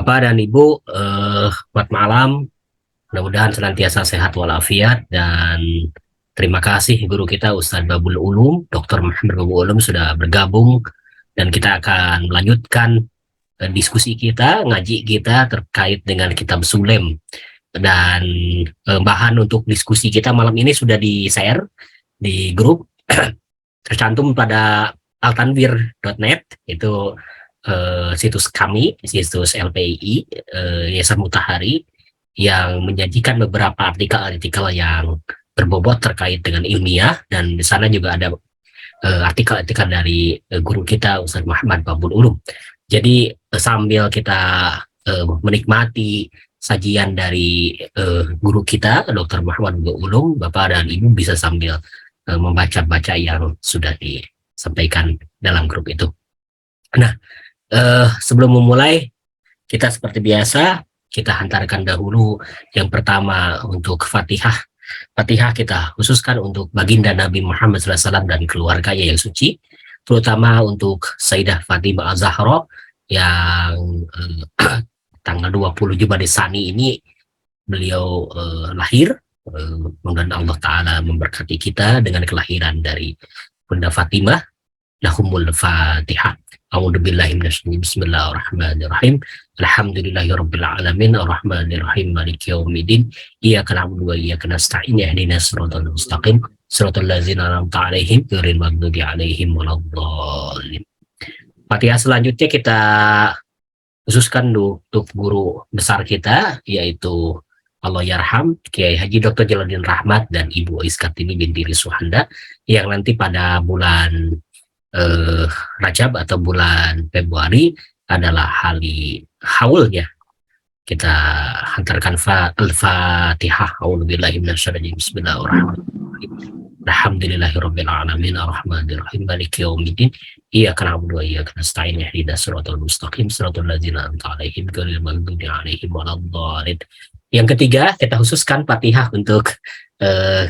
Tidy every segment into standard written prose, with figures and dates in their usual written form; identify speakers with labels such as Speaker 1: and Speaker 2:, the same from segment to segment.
Speaker 1: Bapak dan Ibu, selamat malam. Mudah-mudahan senantiasa sehat walafiat dan terima kasih guru kita Ustadz Babul Ulum, Dr. Muhammad Babul Ulum sudah bergabung dan kita akan melanjutkan diskusi kita, ngaji kita terkait dengan Kitab Sulem. Dan bahan untuk diskusi kita malam ini sudah di-share di grup tercantum pada altanwir.net, itu situs kami, situs LPI, Yayasan Mutahari, yang menyajikan beberapa artikel-artikel yang berbobot terkait dengan ilmiah, dan di sana juga ada artikel-artikel dari guru kita Ustaz Muhammad Babul Ulum. Jadi sambil kita menikmati sajian dari guru kita Dr. Muhammad Babul Ulum, Bapak dan Ibu bisa sambil membaca-baca yang sudah disampaikan dalam grup itu. Nah, sebelum memulai, kita seperti biasa, kita hantarkan dahulu yang pertama untuk Fatihah. Fatihah kita khususkan untuk baginda Nabi Muhammad SAW dan keluarganya yang suci, terutama untuk Sayyidah Fatimah Az-Zahra yang tanggal 20 Jumadil Tsani ini beliau lahir. Mudah-mudahan Allah Ta'ala memberkati kita dengan kelahiran dari Bunda Fatimah. Lahumul Fatihah. A'udzubillahi minasyaitonir Bismillahirrahmanirrahim. Alhamdulillahirabbil alamin arrahmanirrahim maliki yaumiddin. Iyyaka na'budu wa iyyaka nasta'in ihdinas siratal mustaqim siratal ladzina an'amta 'alaihim ghairil maghdubi 'alaihim waladdallin. Fatihah selanjutnya kita khususkan untuk guru besar kita, yaitu Allah Yarham Kiai Haji Dr. Jalaluddin Rahmat dan Ibu Ais Kartini binti Risuhanda, yang nanti pada bulan Rajab atau bulan Februari adalah hari haulnya. Kita hantarkan Al-Fatihah. A'udzubillahi minasyaitonir Bismillahirrahmanirrahim. Alhamdulillahirabbil alamin arrahmanirrahim maliki yaumiddin. Iyyaka na'budu wa iyyaka nasta'in ihdinas siratal mustaqim siratal ladzina an'amta 'alaihim ghairil maghdubi 'alaihim waladdallin. Yang ketiga, kita khususkan Fatihah untuk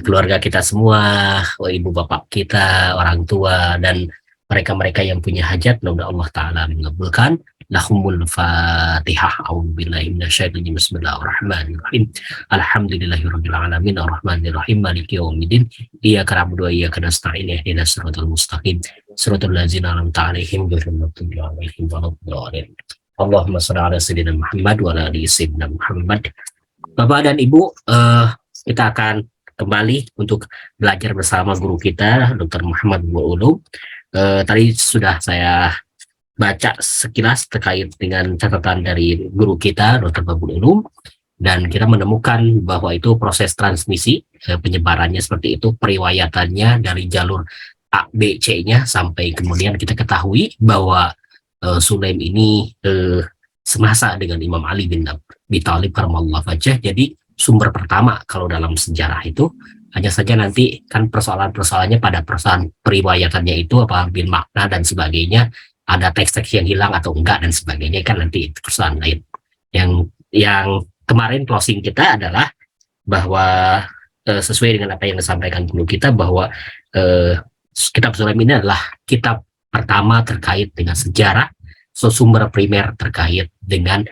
Speaker 1: keluarga kita semua, ibu bapak kita, orang tua, dan mereka-mereka yang punya hajat. Mudah-mudahan Allah Ta'ala mengabulkan. Lahumul Fatihah. A'udzubillahi minasyaitonir Bismillahirrahmanirrahim. Alhamdulillahirabbil alamin arrahmanirrahim maliki yaumiddin. Iyyaka na'budu wa iyyaka nasta'in ihdinas siratal mustaqim siratal ladzina an'amta 'alaihim ghairil maghdubi 'alaihim waladdallin. Allahumma shalli ala sayyidina Muhammad wa ala ali sayyidina Muhammad. Bapak dan Ibu, kita akan kembali untuk belajar bersama guru kita Dr. Muhammad Babul Ulum. Tadi sudah saya baca sekilas terkait dengan catatan dari guru kita Dr. Babul Ulum, dan kita menemukan bahwa itu proses transmisi penyebarannya seperti itu, periwayatannya dari jalur A, B, C-nya sampai kemudian kita ketahui bahwa Sulaim ini semasa dengan Imam Ali bin Abi Thalib karamallahu wajhah. Jadi sumber pertama kalau dalam sejarah itu, hanya saja nanti kan persoalan-persoalannya pada persoalan periwayatannya itu, apa bil makna dan sebagainya, ada teks-teks yang hilang atau enggak dan sebagainya, kan nanti itu persoalan lain. Yang kemarin closing kita adalah bahwa sesuai dengan apa yang disampaikan guru kita, bahwa kitab Sulaim ini adalah kitab pertama terkait dengan sejarah, sumber primer terkait dengan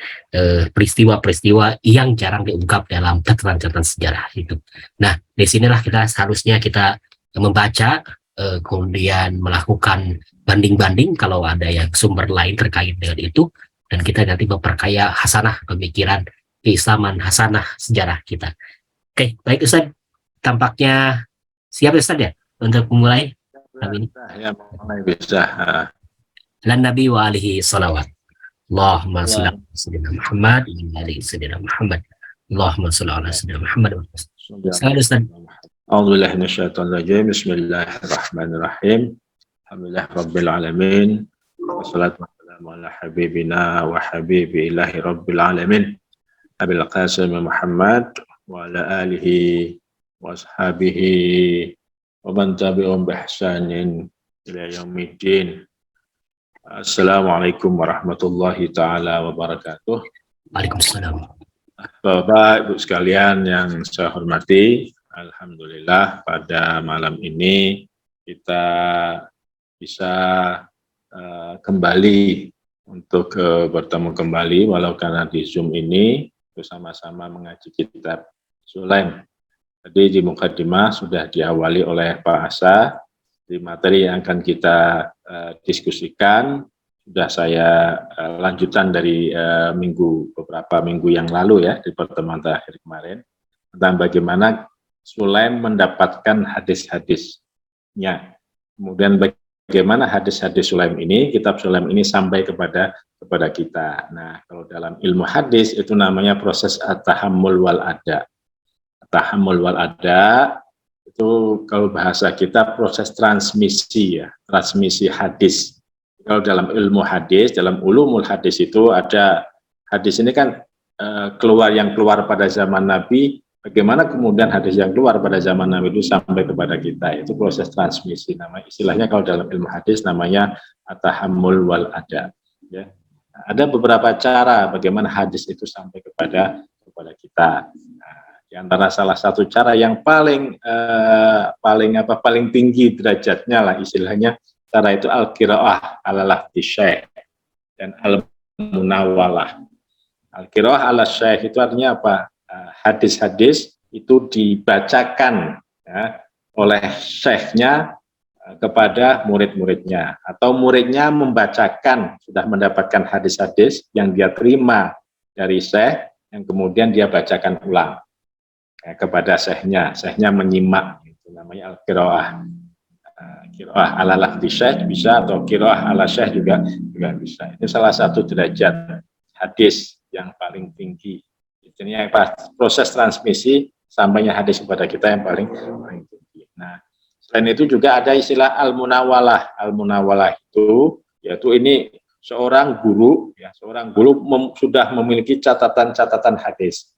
Speaker 1: peristiwa-peristiwa yang jarang diungkap dalam catatan-catatan sejarah itu. Nah, di sinilah kita seharusnya kita membaca, kemudian melakukan banding-banding kalau ada yang sumber lain terkait dengan itu, dan kita nanti memperkaya hasanah pemikiran keislaman, hasanah sejarah kita. Oke, baik Ustaz. Tampaknya siap Ustaz ya untuk memulai kami ini?
Speaker 2: Ya, mulai bisa.
Speaker 1: Lan Nabi wa alihi salawat. Allahumma salli ala sayyidina Muhammad wa ala sayyidina Muhammad. Allahumma salli ala sayyidina Muhammad. Salam Ustaz.
Speaker 2: A'udzubillahi minasyaitonir rajim. Bismillahirrahmanirrahim. Alhamdulillah rabbil alamin. Wassalatu wassalamu ala habibina wa habibi ilahi rabbil alamin. Abil Qasim Muhammad wa ala alihi wa ashabihi wa man tabi'ahum bi ihsanin ila yaumiddin. Assalamualaikum warahmatullahi ta'ala wabarakatuh.
Speaker 1: Waalaikumsalam.
Speaker 2: Bapak, Ibu sekalian yang saya hormati, alhamdulillah pada malam ini kita bisa kembali untuk bertemu kembali walau karena di Zoom ini bersama-sama mengaji kitab Sulaim. Tadi di mukadimah sudah diawali oleh Pak Asa, di materi yang akan kita diskusikan sudah saya lanjutan dari beberapa minggu yang lalu ya, di pertemuan terakhir kemarin, tentang bagaimana Sulaim mendapatkan hadis-hadisnya. Kemudian bagaimana hadis-hadis Sulaim ini, kitab Sulaim ini sampai kepada kita. Nah, kalau dalam ilmu hadis itu namanya proses at-tahammul wal ada. At-tahammul wal ada itu kalau bahasa kita proses transmisi ya, transmisi hadis. Kalau dalam ilmu hadis, dalam ulumul hadis itu ada hadis ini kan keluar pada zaman Nabi. Bagaimana kemudian hadis yang keluar pada zaman Nabi itu sampai kepada kita, itu proses transmisi. Nama istilahnya kalau dalam ilmu hadis namanya at-tahammul wal ada. Ya. Ada beberapa cara bagaimana hadis itu sampai kepada kita. Nah, di antara salah satu cara yang paling tinggi derajatnya lah istilahnya, cara itu al-qiraah ala lafzi syekh dan al-munawalah. Al-qiraah ala syekh itu artinya apa? Hadis-hadis itu dibacakan ya, oleh syekhnya kepada murid-muridnya, atau muridnya membacakan, sudah mendapatkan hadis-hadis yang dia terima dari syekh, yang kemudian dia bacakan ulang ya, kepada syekhnya menyimak, itu namanya al-qiraah. Qiraah ala lafzi syekh bisa, atau qiraah ala syekh juga bisa. Itu salah satu derajat hadis yang paling tinggi. Ini proses transmisi sampainya hadis kepada kita yang paling tinggi. Nah, selain itu juga ada istilah al-munawalah. Al-munawalah itu yaitu ini seorang guru sudah memiliki catatan-catatan hadis.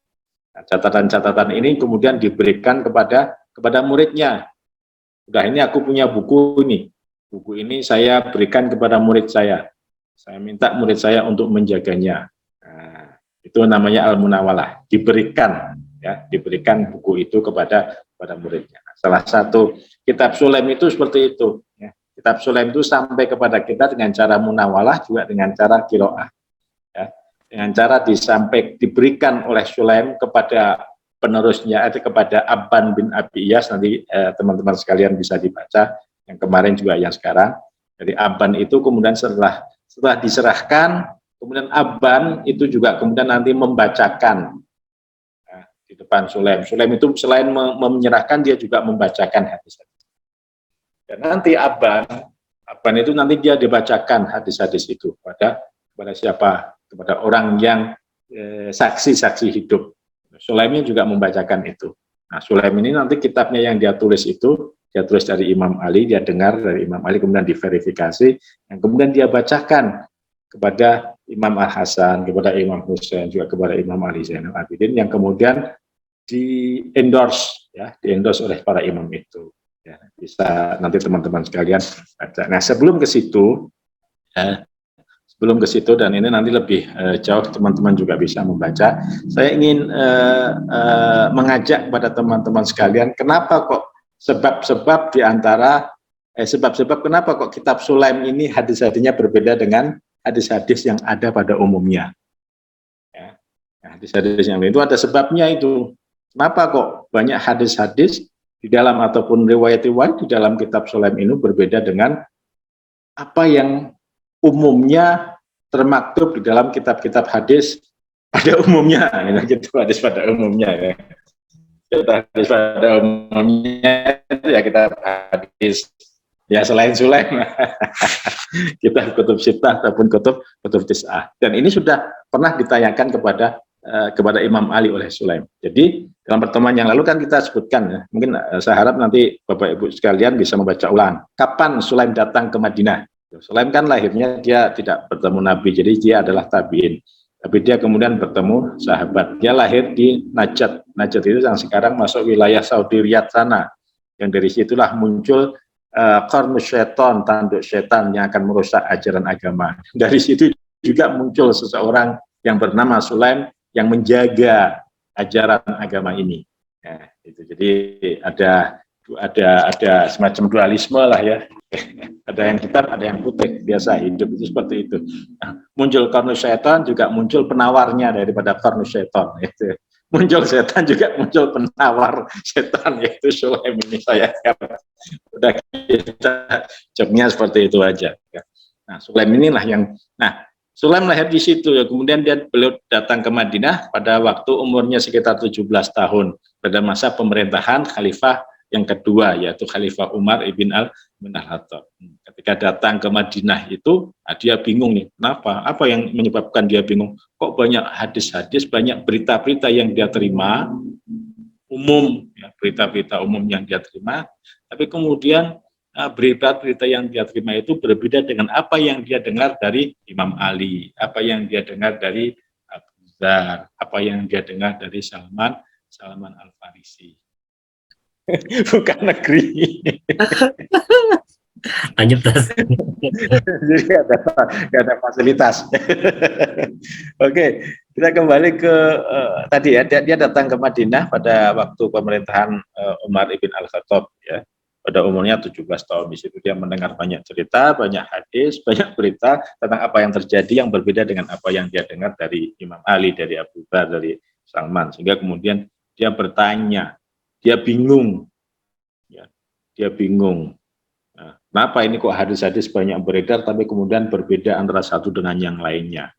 Speaker 2: Nah, catatan-catatan ini kemudian diberikan kepada muridnya. Udah, ini aku punya buku ini. Buku ini saya berikan kepada murid saya. Saya minta murid saya untuk menjaganya. Itu namanya al-munawalah, diberikan buku itu kepada muridnya. Salah satu kitab Sulaim itu seperti itu ya. Kitab Sulaim itu sampai kepada kita dengan cara munawalah, juga dengan cara qiraah ya. Dengan cara diberikan oleh Sulaim kepada penerusnya, kepada Abban bin Abi Iyas. Nanti teman-teman sekalian bisa dibaca yang kemarin juga yang sekarang. Jadi Abban itu kemudian setelah diserahkan, kemudian Abban itu juga kemudian nanti membacakan di depan Sulaim. Sulaim itu selain menyerahkan, dia juga membacakan hadis-hadis. Dan nanti Abban itu nanti dia dibacakan hadis-hadis itu kepada siapa? Kepada orang yang saksi-saksi hidup. Sulaimnya juga membacakan itu. Nah, Sulaim ini nanti kitabnya yang dia tulis itu, dia tulis dari Imam Ali, dia dengar dari Imam Ali, kemudian diverifikasi, yang kemudian dia bacakan kepada Imam Al-Hasan, kepada Imam Husain, juga kepada Imam Ali Zainal Abidin, yang kemudian di-endorse oleh para imam itu. Ya, bisa nanti teman-teman sekalian baca. Nah, sebelum ke situ, dan ini nanti lebih jauh teman-teman juga bisa membaca, saya ingin mengajak kepada teman-teman sekalian, kenapa kok sebab-sebab kenapa kok kitab Sulaim ini hadis-hadisnya berbeda dengan hadis-hadis yang ada pada umumnya. Ya. Hadis-hadis yang lain itu ada sebabnya itu. Kenapa kok banyak hadis-hadis di dalam ataupun riwayat-riwayat di dalam kitab Sulaim ini berbeda dengan apa yang umumnya termaktub di dalam kitab-kitab hadis pada umumnya, gitu, hadis pada umumnya ya. Hadis pada umumnya ya kitab hadis ya selain Sulaim, kitab kutub sittah ataupun kutub tis'ah. Dan ini sudah pernah ditayangkan kepada Imam Ali oleh Sulaim. Jadi dalam pertemuan yang lalu kan kita sebutkan ya, mungkin saya harap nanti Bapak Ibu sekalian bisa membaca ulang. Kapan Sulaim datang ke Madinah? Sulaim kan lahirnya dia tidak bertemu Nabi, jadi dia adalah tabi'in. Tapi dia kemudian bertemu sahabat. Dia lahir di Najd. Najd itu yang sekarang masuk wilayah Saudi Riyadh sana. Yang dari situlah muncul qarnus syaitan, tanduk setan yang akan merusak ajaran agama. Dari situ juga muncul seseorang yang bernama Sulaim yang menjaga ajaran agama ini. Ya, itu. Jadi ada semacam dualisme lah ya. Ada yang hitam, ada yang putih. Biasa hidup itu seperti itu. Nah, muncul karnus syaitan juga muncul penawarnya daripada karnus syaitan. Itu. Muncul setan juga muncul penawar setan, yaitu Sulaim ini saya. Udah kita jobnya seperti itu aja. Nah, Sulaim inilah yang, nah, Sulaim lahir di situ ya. Kemudian beliau datang ke Madinah pada waktu umurnya sekitar 17 tahun pada masa pemerintahan khalifah yang kedua, yaitu Khalifah Umar ibn al-Khattab. Ketika datang ke Madinah itu, dia bingung nih, kenapa? Apa yang menyebabkan dia bingung? Kok banyak hadis-hadis, banyak berita-berita yang dia terima, umum, ya, berita-berita umum yang dia terima, tapi kemudian berita-berita yang dia terima itu berbeda dengan apa yang dia dengar dari Imam Ali, apa yang dia dengar dari Abu Dzar, apa yang dia dengar dari Salman Al-Farisi. Bukan negeri.
Speaker 1: Lanjut, Tas.
Speaker 2: Jadi ada fasilitas. Oke, kita kembali ke tadi ya, dia datang ke Madinah pada waktu pemerintahan Umar ibn al-Khattab ya. Pada umurnya 17 tahun. Di situ dia mendengar banyak cerita, banyak hadis, banyak berita tentang apa yang terjadi yang berbeda dengan apa yang dia dengar dari Imam Ali, dari Abu Dzar, dari Salman. Sehingga kemudian dia bertanya, dia bingung. Ya, dia bingung. Nah, kenapa ini kok hadis-hadis banyak beredar tapi kemudian berbeda antara satu dengan yang lainnya?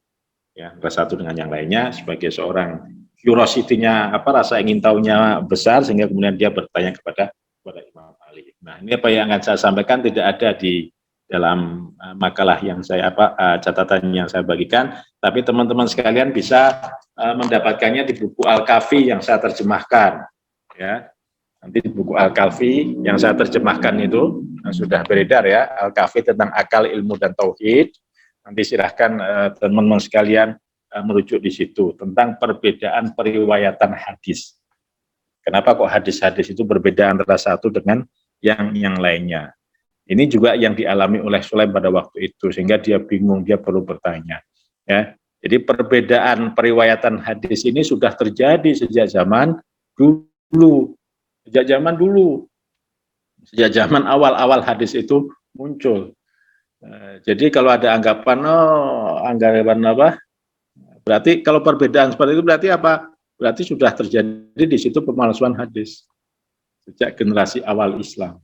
Speaker 2: Ya, antara satu dengan yang lainnya sebagai seorang curiosity-nya rasa ingin tahunya besar sehingga kemudian dia bertanya kepada Imam Ali. Nah, ini apa yang akan saya sampaikan tidak ada di dalam makalah yang saya catatan yang saya bagikan, tapi teman-teman sekalian bisa mendapatkannya di buku Al-Kafi yang saya terjemahkan. Ya, nanti di buku Al-Kafi yang saya terjemahkan itu sudah beredar ya, Al-Kafi tentang akal, ilmu, dan tauhid. Nanti silahkan teman-teman sekalian merujuk di situ tentang perbedaan periwayatan hadis. Kenapa kok hadis-hadis itu berbeda antara satu dengan yang lainnya? Ini juga yang dialami oleh Sulaim pada waktu itu, sehingga dia bingung, dia perlu bertanya. Ya, jadi perbedaan periwayatan hadis ini sudah terjadi sejak zaman dulu. Sejak zaman awal-awal hadis itu muncul. Jadi kalau ada anggapan berarti kalau perbedaan seperti itu berarti apa? Berarti sudah terjadi di situ pemalsuan hadis sejak generasi awal Islam.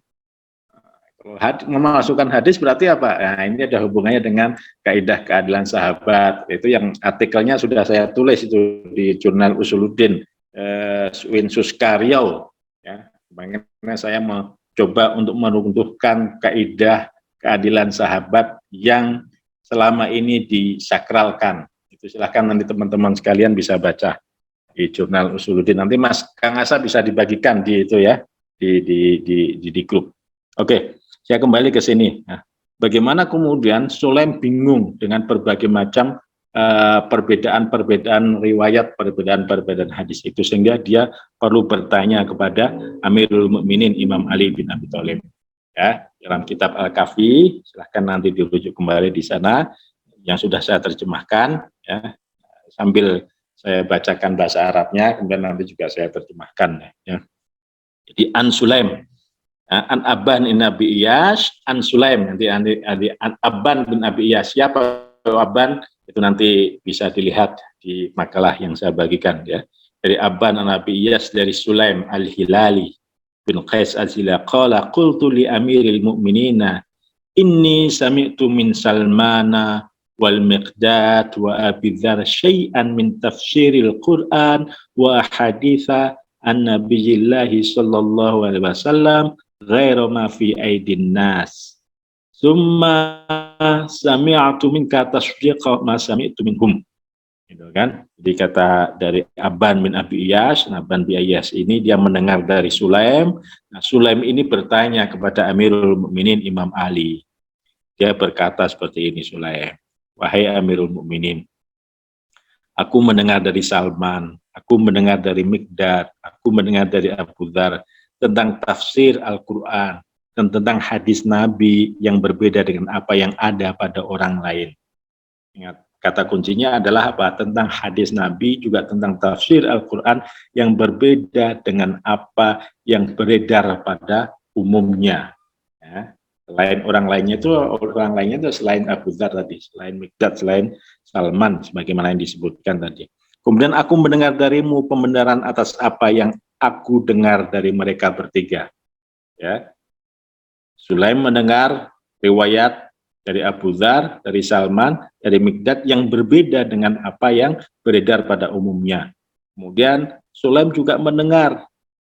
Speaker 2: Kalau memasukkan hadis berarti apa? Nah, ini ada hubungannya dengan kaidah keadilan sahabat. Itu yang artikelnya sudah saya tulis itu di Jurnal Usuluddin Winsus Karyo. Ya, bagaimana saya mencoba untuk meruntuhkan kaidah keadilan sahabat yang selama ini disakralkan. Itu silahkan nanti teman-teman sekalian bisa baca di Jurnal Usuluddin. Nanti Mas Kang Asa bisa dibagikan di itu ya, di grup. Oke, saya kembali ke sini. Nah, bagaimana kemudian Sulaim bingung dengan berbagai macam perbedaan riwayat, perbedaan hadis itu, sehingga dia perlu bertanya kepada Amirul Mukminin Imam Ali bin Abi Thalib. Ya, dalam kitab Al-Kafi, silahkan nanti dirujuk kembali di sana yang sudah saya terjemahkan ya, sambil saya bacakan bahasa Arabnya, kemudian nanti juga saya terjemahkan ya. Jadi An Sulaim, An Abban bin Abi Iyas, An Sulaim, nanti An Abban bin Abi Iyas. Siapa Abban? Itu nanti bisa dilihat di makalah yang saya bagikan ya. Dari Abban an Abi Iyas, dari Sulaim Al-Hilali bin Qais Al-Zila qala qultu li Amiril Mu'minina inni sami'tu min Salmana wal Miqdad wa Abi Dzar syai'an min tafsiril Quran wa haditha an Nabiyillahi sallallahu alaihi wasallam ghairu ma fi aidin nas. Summa sami'tu minka tasdiqa ma sami'tu minhum. Gitu kan? Jadi kata dari Abban bin Abi Iyas, Abban bin Iyas ini dia mendengar dari Sulaim. Nah, Sulaim ini bertanya kepada Amirul Mukminin Imam Ali. Dia berkata seperti ini, Sulaim, wahai Amirul Mukminin, aku mendengar dari Salman, aku mendengar dari Miqdad, aku mendengar dari Abu Dzar tentang tafsir Al-Quran dan tentang hadis Nabi yang berbeda dengan apa yang ada pada orang lain. Ingat, kata kuncinya adalah apa? Tentang hadis Nabi, juga tentang tafsir Al-Quran yang berbeda dengan apa yang beredar pada umumnya. Ya. Selain orang lainnya itu selain Abu Dzar tadi, selain Mikdad, selain Salman, sebagaimana yang disebutkan tadi. Kemudian aku mendengar darimu pembenaran atas apa yang aku dengar dari mereka bertiga. Ya, Sulaim mendengar riwayat dari Abu Dzar, dari Salman, dari Mikdad yang berbeda dengan apa yang beredar pada umumnya. Kemudian Sulaim juga mendengar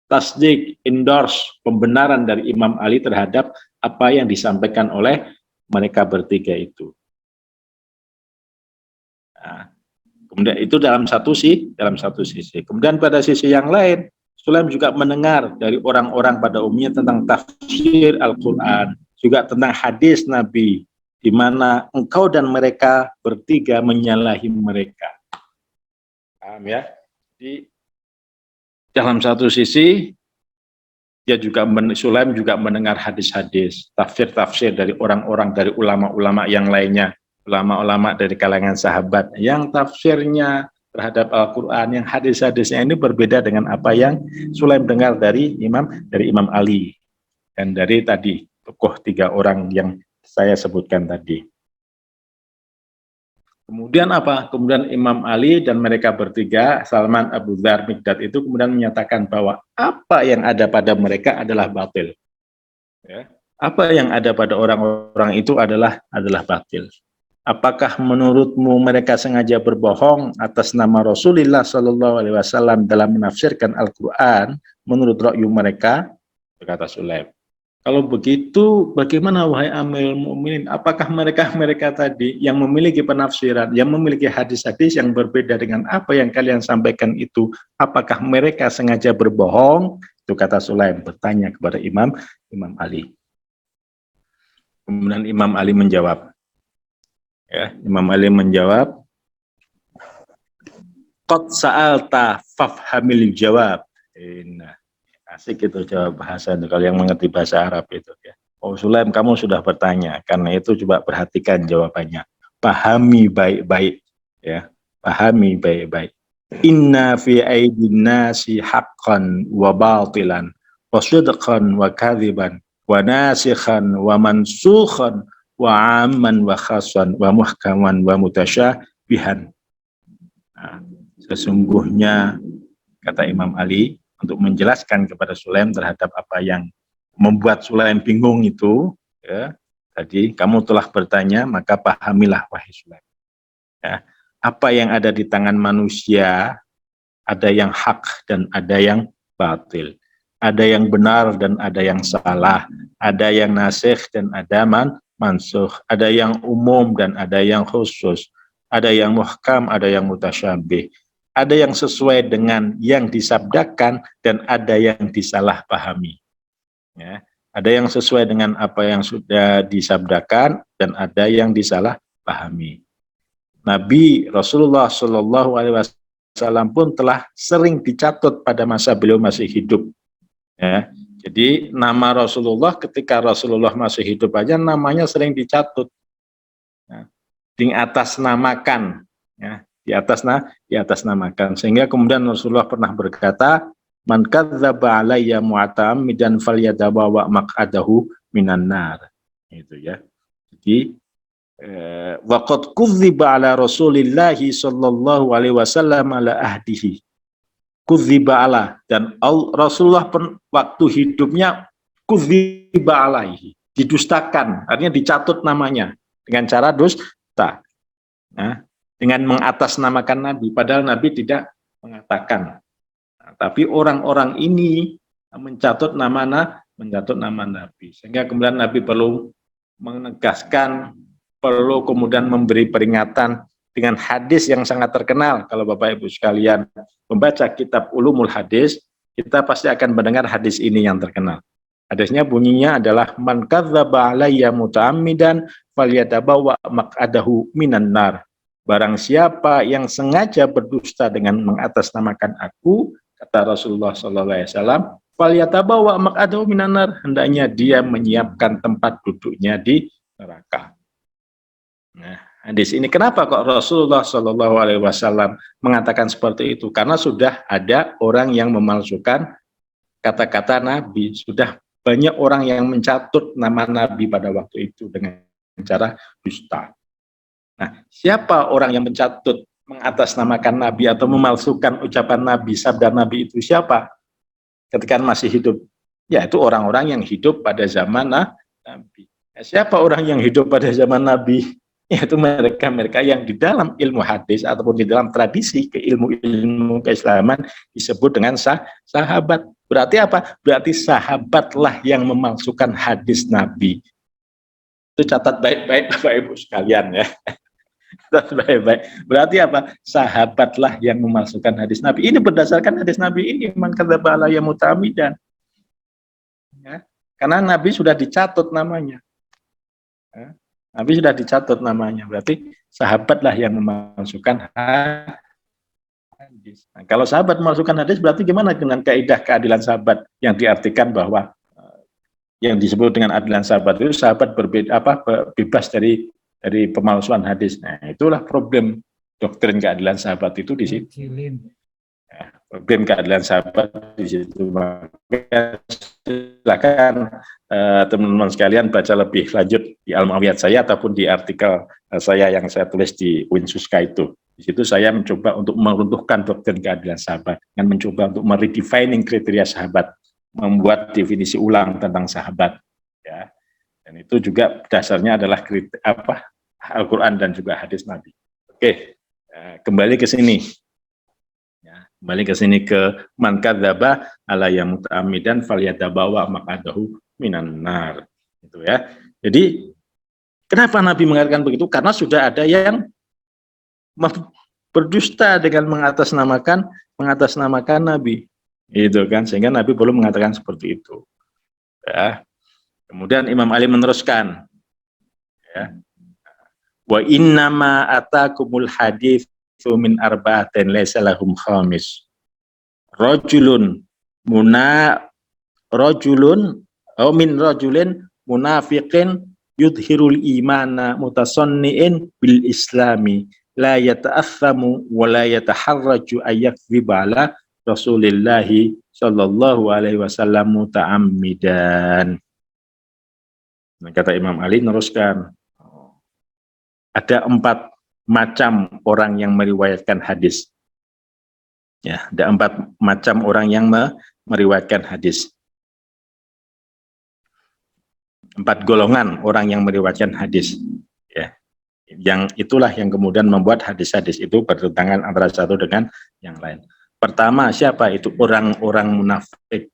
Speaker 2: tasdik, endorse, pembenaran dari Imam Ali terhadap apa yang disampaikan oleh mereka bertiga itu. Nah, kemudian itu dalam satu sisi. Kemudian pada sisi yang lain, Sulaim juga mendengar dari orang-orang pada umumnya tentang tafsir Al-Quran, juga tentang hadis Nabi, di mana engkau dan mereka bertiga menyalahi mereka. Paham ya? Di dalam satu sisi, Sulaim juga mendengar hadis-hadis, tafsir-tafsir dari orang-orang, dari ulama-ulama yang lainnya, ulama-ulama dari kalangan sahabat, yang tafsirnya terhadap Al-Quran, yang hadis-hadisnya ini berbeda dengan apa yang Sulaim dengar dari Imam Ali, dan dari tadi, tokoh 3 orang yang saya sebutkan tadi. Kemudian apa? Kemudian Imam Ali dan mereka bertiga, Salman, Abu Dzar, Mikdad itu kemudian menyatakan bahwa apa yang ada pada mereka adalah batil. Ya. Apa yang ada pada orang-orang itu adalah batil. Apakah menurutmu mereka sengaja berbohong atas nama Rasulullah Shallallahu Alaihi Wasallam dalam menafsirkan Al-Quran menurut ra'yu mereka? Berkata Sulaim. Kalau begitu, bagaimana wahai Amirul Mukminin? Apakah mereka tadi yang memiliki penafsiran, yang memiliki hadis-hadis yang berbeda dengan apa yang kalian sampaikan itu, apakah mereka sengaja berbohong? Itu kata Sulaim, bertanya kepada Imam Ali. Kemudian Imam Ali menjawab. Ya, Imam Ali menjawab, qad sa'alta fafhamil jawab. Nah, asik itu jawab bahasa itu, kalau yang mengerti bahasa Arab itu ya. Oh Sulaim, kamu sudah bertanya, karena itu coba perhatikan jawabannya. Pahami baik-baik ya. Pahami baik-baik. Inna fi aidin nasi haqqan wa batilan wa sidqan wa kadhiban wa nasikhan wa mansukhan wa amman wa khasan wa muhkaman wa mutasyabihan. Nah, sesungguhnya kata Imam Ali untuk menjelaskan kepada Sulaim terhadap apa yang membuat Sulaim bingung itu, ya, tadi kamu telah bertanya, maka pahamilah wahai Sulaim. Ya, apa yang ada di tangan manusia, ada yang hak dan ada yang batil, ada yang benar dan ada yang salah, ada yang nasikh dan ada mansukh, ada yang umum dan ada yang khusus, ada yang muhkam, ada yang mutasyabih. Ada yang sesuai dengan yang disabdakan dan ada yang disalahpahami. Ya, ada yang sesuai dengan apa yang sudah disabdakan dan ada yang disalahpahami. Nabi Rasulullah Shallallahu Alaihi Wasallam pun telah sering dicatut pada masa beliau masih hidup. Ya, jadi nama Rasulullah ketika Rasulullah masih hidup aja namanya sering dicatut, ya, di atas namakan. Ya, di atas namakan, sehingga kemudian Rasulullah pernah berkata, man kadzdzaba alayya mu'tamidan falyatabawa maq'adahu minan nar. Itu ya. Jadi waqad kudziba ala Rasulillah sallallahu alaihi wasallam ala ahdihi. Kudziba ala, dan Rasulullah waktu hidupnya kudziba alaihi, didustakan, artinya dicatut namanya dengan cara dusta. Nah, dengan mengatasnamakan Nabi, padahal Nabi tidak mengatakan. Nah, tapi orang-orang ini mencatut nama Nabi, sehingga kemudian Nabi perlu menegaskan, perlu kemudian memberi peringatan dengan hadis yang sangat terkenal. Kalau Bapak Ibu sekalian membaca kitab Ulumul Hadis, kita pasti akan mendengar hadis ini yang terkenal. Hadisnya bunyinya adalah man kadzdzaba alayya muta'ammidan falyatabawa maq'adahu minan nar. Barang siapa yang sengaja berdusta dengan mengatasnamakan aku, kata Rasulullah SAW, falyatabawa maq'adahu minan nar, hendaknya dia menyiapkan tempat duduknya di neraka. Nah, hadis ini kenapa kok Rasulullah SAW mengatakan seperti itu? Karena sudah ada orang yang memalsukan kata-kata Nabi, sudah banyak orang yang mencatut nama Nabi pada waktu itu dengan cara dusta. Nah, siapa orang yang mencatut, mengatasnamakan Nabi atau memalsukan ucapan Nabi, sabda Nabi itu siapa? Ketika masih hidup, yaitu orang-orang yang hidup pada zaman Nabi. Siapa orang yang hidup pada zaman Nabi? Yaitu mereka-mereka yang di dalam ilmu hadis ataupun di dalam tradisi ilmu keislaman disebut dengan sahabat. Berarti apa? Berarti sahabatlah yang memalsukan hadis Nabi. Itu catat baik-baik Bapak Ibu sekalian ya. Catat baik-baik. Berarti apa? Sahabatlah yang memalsukan hadis Nabi. Ini berdasarkan hadis Nabi ini, man kadzaba alayya muta'ammidan. Ya. Karena Nabi sudah dicatut namanya. Ya. Nabi sudah dicatut namanya, berarti sahabatlah yang memasukkan hadis. Nah, kalau sahabat memasukkan hadis, berarti gimana dengan kaidah keadilan sahabat yang diartikan bahwa yang disebut dengan adilan sahabat itu sahabat berbeda bebas dari pemalsuan hadis. Nah, itulah problem doktrin keadilan sahabat itu di situ. Ya, problem keadilan sahabat di situ. Maka silakan teman-teman sekalian baca lebih lanjut di Al-Muawiyat saya ataupun di artikel saya yang saya tulis di Winsuska itu. Di situ saya mencoba untuk meruntuhkan doktrin keadilan sahabat dan mencoba untuk meredefining kriteria sahabat, membuat definisi ulang tentang sahabat. Ya. Dan itu juga dasarnya adalah Al-Quran dan juga hadis Nabi. Oke, kembali ke sini. Kembali ke sini ke man kadzaba alayya muta'ammidan falyatabawa maq'adahu minan nar. Gitu ya. Jadi kenapa Nabi mengatakan begitu? Karena sudah ada yang berdusta dengan mengatasnamakan Nabi. Itu kan, sehingga Nabi belum mengatakan seperti itu. Ya. Kemudian Imam Ali meneruskan, ya. Wa innama atakumul hadits min arba'atin laysa lahum khamis. Rajulun rajulin munafiqin yudhirul imana mutasanni'in bil islami la yata'athamu wa la yataharraju ayyakdziba ala Rasulillahi sallallahu alaihi wasallam muta'ammidan. Kata Imam Ali meneruskan, ada 4 macam orang yang meriwayatkan hadis. Ya, ada 4 macam orang yang meriwayatkan hadis. 4 golongan orang yang meriwayatkan hadis. Ya, yang itulah yang kemudian membuat hadis-hadis itu bertentangan antara satu dengan yang lain. Pertama, siapa itu? Orang-orang munafik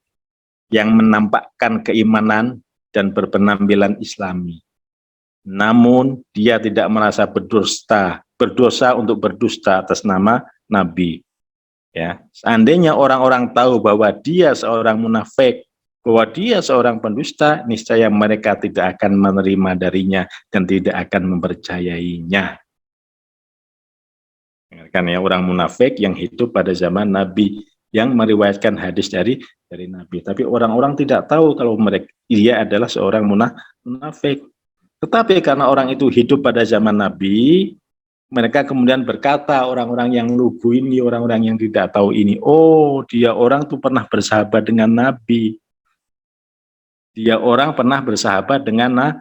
Speaker 2: yang menampakkan keimanan dan berpenampilan Islami. Namun dia tidak merasa berdosa untuk berdusta atas nama Nabi. Ya, seandainya orang-orang tahu bahwa dia seorang munafik, bahwa dia seorang pendusta, niscaya mereka tidak akan menerima darinya dan tidak akan mempercayainya. Kan ya, orang munafik yang hidup pada zaman Nabi, yang meriwayatkan hadis dari Nabi. Tapi orang-orang tidak tahu kalau dia adalah seorang munafik. Tetapi karena orang itu hidup pada zaman Nabi, mereka kemudian berkata, orang-orang yang lugu ini, orang-orang yang tidak tahu ini, oh dia orang tuh pernah bersahabat dengan Nabi. Dia orang pernah bersahabat dengan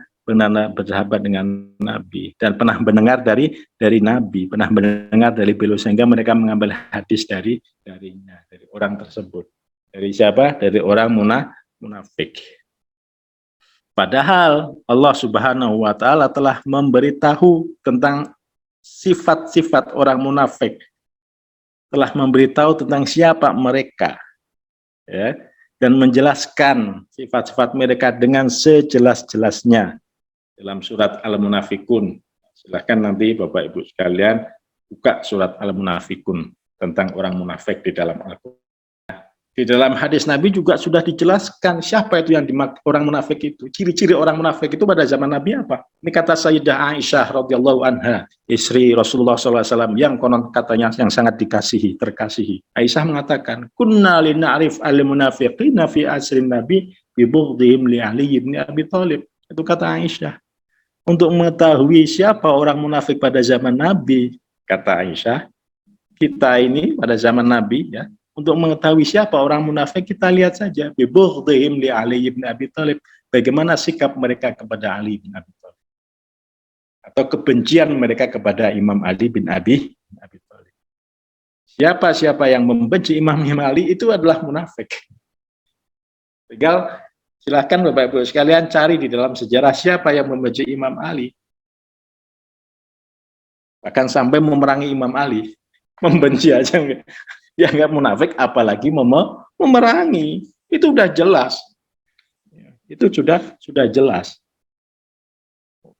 Speaker 2: Nabi dan pernah mendengar dari Nabi, pernah mendengar dari beliau, sehingga mereka mengambil hadis dari orang tersebut. Dari siapa? Dari orang munafik. Padahal Allah Subhanahu wa taala telah memberitahu tentang sifat-sifat orang munafik. Telah memberitahu tentang siapa mereka. Ya, dan menjelaskan sifat-sifat mereka dengan sejelas-jelasnya dalam surat Al-Munafikun. Silahkan nanti Bapak Ibu sekalian buka surat Al-Munafikun tentang orang munafik di dalam Al-Quran. Di dalam hadis Nabi juga sudah dijelaskan siapa itu yang dimaksud orang munafik itu. Ciri-ciri orang munafik itu pada zaman Nabi apa? Ini kata Sayyidah Aisyah radhiyallahu anha, istri Rasulullah SAW yang konon katanya yang sangat terkasihi. Aisyah mengatakan, kunna lina'rif al-munafiqina fi asrin Nabi bi bughdihim li Ali bin Abi Thalib. Itu kata Aisyah. Untuk mengetahui siapa orang munafik pada zaman Nabi, kata Aisyah, kita ini pada zaman Nabi ya, untuk mengetahui siapa orang munafik, kita lihat saja bibughdihim li Ali bin Abi Thalib, bagaimana sikap mereka kepada Ali bin Abi Thalib, atau kebencian mereka kepada Imam Ali bin Abi Thalib. Siapa-siapa yang membenci Imam Ali itu adalah munafik. Tinggal silahkan Bapak Ibu sekalian cari di dalam sejarah siapa yang membenci Imam Ali, bahkan sampai memerangi Imam Ali. Membenci aja ya nggak munafik, apalagi memerangi. Itu udah jelas. Itu sudah jelas.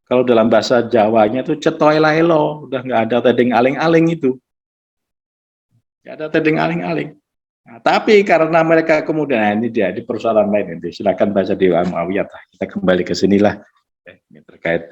Speaker 2: Kalau dalam bahasa Jawanya itu cetoy laelo, udah nggak ada tedeng aling-aling itu. Nggak ada tedeng aling-aling. Nah, tapi karena mereka kemudian, ini dia di persoalan lain itu, silakan baca di Al-Muawiyah. Kita kembali ke sinilah ini terkait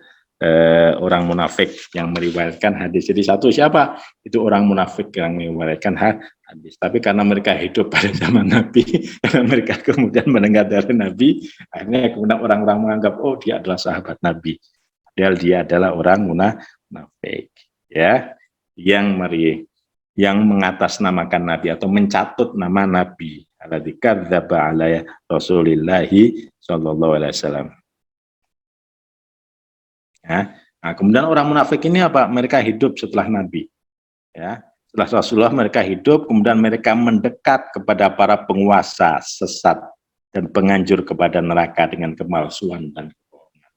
Speaker 2: orang munafik yang meriwayatkan hadis. Jadi satu siapa? Itu orang munafik yang meriwayatkan hadis. Tapi karena mereka hidup pada zaman Nabi, karena mereka kemudian mendengar dari Nabi, akhirnya kemudian orang-orang menganggap, oh dia adalah sahabat Nabi. Padahal dia adalah orang munafik, ya, yang mengatasnamakan Nabi atau mencatut nama Nabi. Alladzi kadzdzaba ala Rasulillahi sallallahu alaihi wasallam. Ya. Nah, kemudian orang munafik ini apa? Mereka hidup setelah Nabi. Ya, setelah Rasulullah mereka hidup, kemudian mereka mendekat kepada para penguasa sesat dan penganjur kepada neraka dengan kemalsuan dan kebohongan.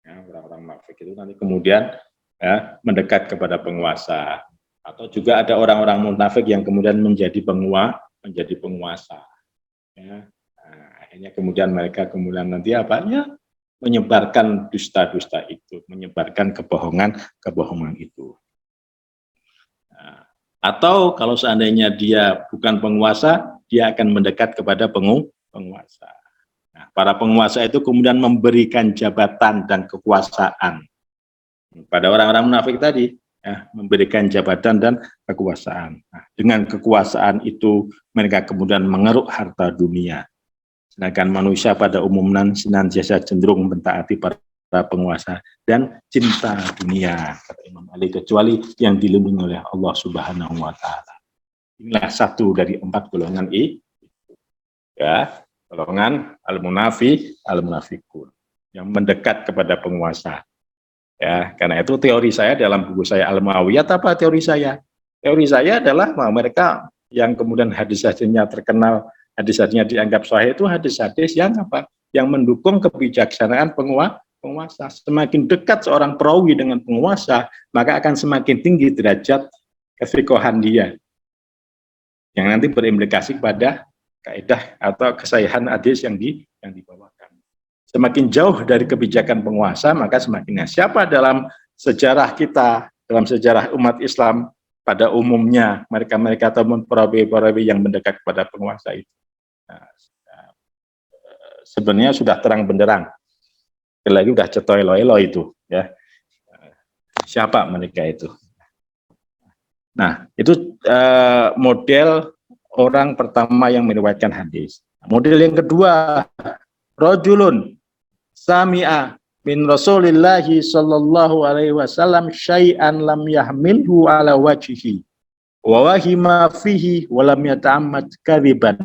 Speaker 2: Ya, orang-orang munafik itu nanti kemudian ya, mendekat kepada penguasa. Atau juga ada orang-orang munafik yang kemudian menjadi penguasa. Ya. Nah, akhirnya kemudian mereka kemudian nanti apa? Ya, menyebarkan dusta-dusta itu, menyebarkan kebohongan itu. Nah, atau kalau seandainya dia bukan penguasa, dia akan mendekat kepada penguasa. Nah, para penguasa itu kemudian memberikan jabatan dan kekuasaan pada orang-orang munafik tadi, ya, memberikan jabatan dan kekuasaan. Nah, dengan kekuasaan itu mereka kemudian mengeruk harta dunia. Sedangkan manusia pada umumnya senantiasa cenderung mentaati para penguasa dan cinta dunia, kata Imam Ali, kecuali yang dilindungi oleh Allah Subhanahu wa Ta'ala. Inilah satu dari 4 golongan itu. Ya, golongan al-munafikun yang mendekat kepada penguasa. Ya, karena itu teori saya dalam buku saya Al-Muawiyah, apa teori saya? Teori saya adalah mereka yang kemudian hadis-hadisnya terkenal, hadis-hadisnya dianggap sahih, itu hadis-hadis yang apa? Yang mendukung kebijaksanaan penguasa. Semakin dekat seorang perawi dengan penguasa, maka akan semakin tinggi derajat kefiqahan dia, yang nanti berimplikasi pada kaidah atau kesahihan hadis yang dibawakan. Semakin jauh dari kebijakan penguasa, maka semakin siapa dalam sejarah kita, dalam sejarah umat Islam pada umumnya, mereka atau perawi-perawi yang mendekat kepada penguasa itu. Nah, sebenarnya sudah terang benderang, lagi sudah cetoy loelo itu, ya. Siapa mereka itu? Nah, itu model orang pertama yang meriwayatkan hadis. Model yang kedua, rajulun sami'a min Rasulillahi sallallahu alaihi wasallam syai'an lam yahmilhu ala wajhihi wa wahima fihi wa lam yata'ammad kadziban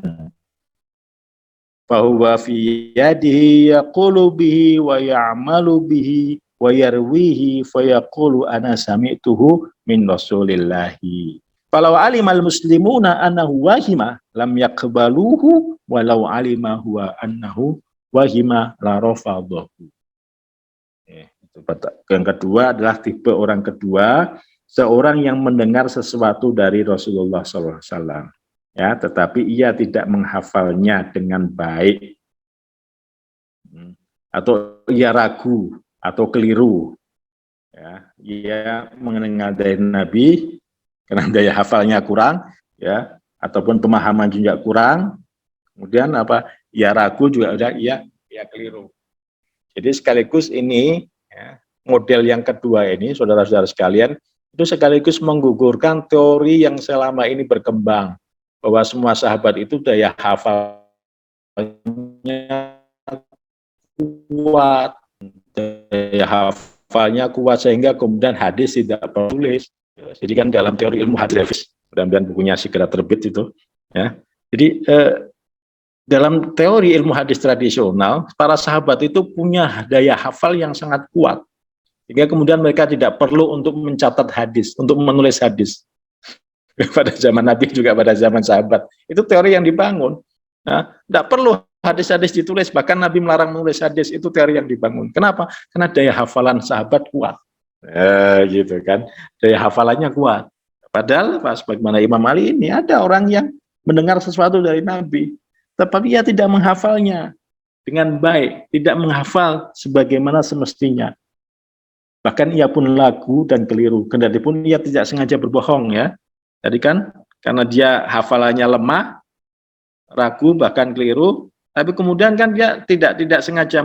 Speaker 2: fahuwa fi yadihi yaqulu bihi wa ya'malu bihi wa yarwihi fayaqulu ana sami'tuhu min Rasulillahi. Falau alimal muslimuna annahu wahima lam yaqbaluhu walau alima huwa annahu wahima la rafadahu. Yang kedua adalah tipe orang kedua, seorang yang mendengar sesuatu dari Rasulullah SAW. Ya, tetapi ia tidak menghafalnya dengan baik, atau ia ragu atau keliru. Ya, ia mendengar dari Nabi karena daya hafalnya kurang, ya, ataupun pemahaman juga kurang. Kemudian apa? Ia ragu juga udah ia keliru. Jadi sekaligus ini, ya, model yang kedua ini, saudara-saudara sekalian, itu sekaligus menggugurkan teori yang selama ini berkembang, bahwa semua sahabat itu daya hafalnya kuat, daya hafalnya kuat sehingga kemudian hadis tidak perlu tulis. Jadi kan dalam teori ilmu hadis, mudah-mudahan bukunya segera terbit itu, Ya. Jadi dalam teori ilmu hadis tradisional, para sahabat itu punya daya hafal yang sangat kuat. Sehingga kemudian mereka tidak perlu untuk mencatat hadis, untuk menulis hadis. Pada zaman Nabi juga pada zaman sahabat. Itu teori yang dibangun. Nah, tidak perlu hadis-hadis ditulis, bahkan Nabi melarang menulis hadis, itu teori yang dibangun. Kenapa? Karena daya hafalan sahabat kuat. Gitu kan. Daya hafalannya kuat. Padahal pas bagaimana Imam Ali ini ada orang yang mendengar sesuatu dari Nabi, tetapi ia tidak menghafalnya dengan baik, tidak menghafal sebagaimana semestinya. Bahkan ia pun lagu dan keliru, kendati pun ia tidak sengaja berbohong ya. Jadi kan karena dia hafalannya lemah, ragu bahkan keliru, tapi kemudian kan dia tidak sengaja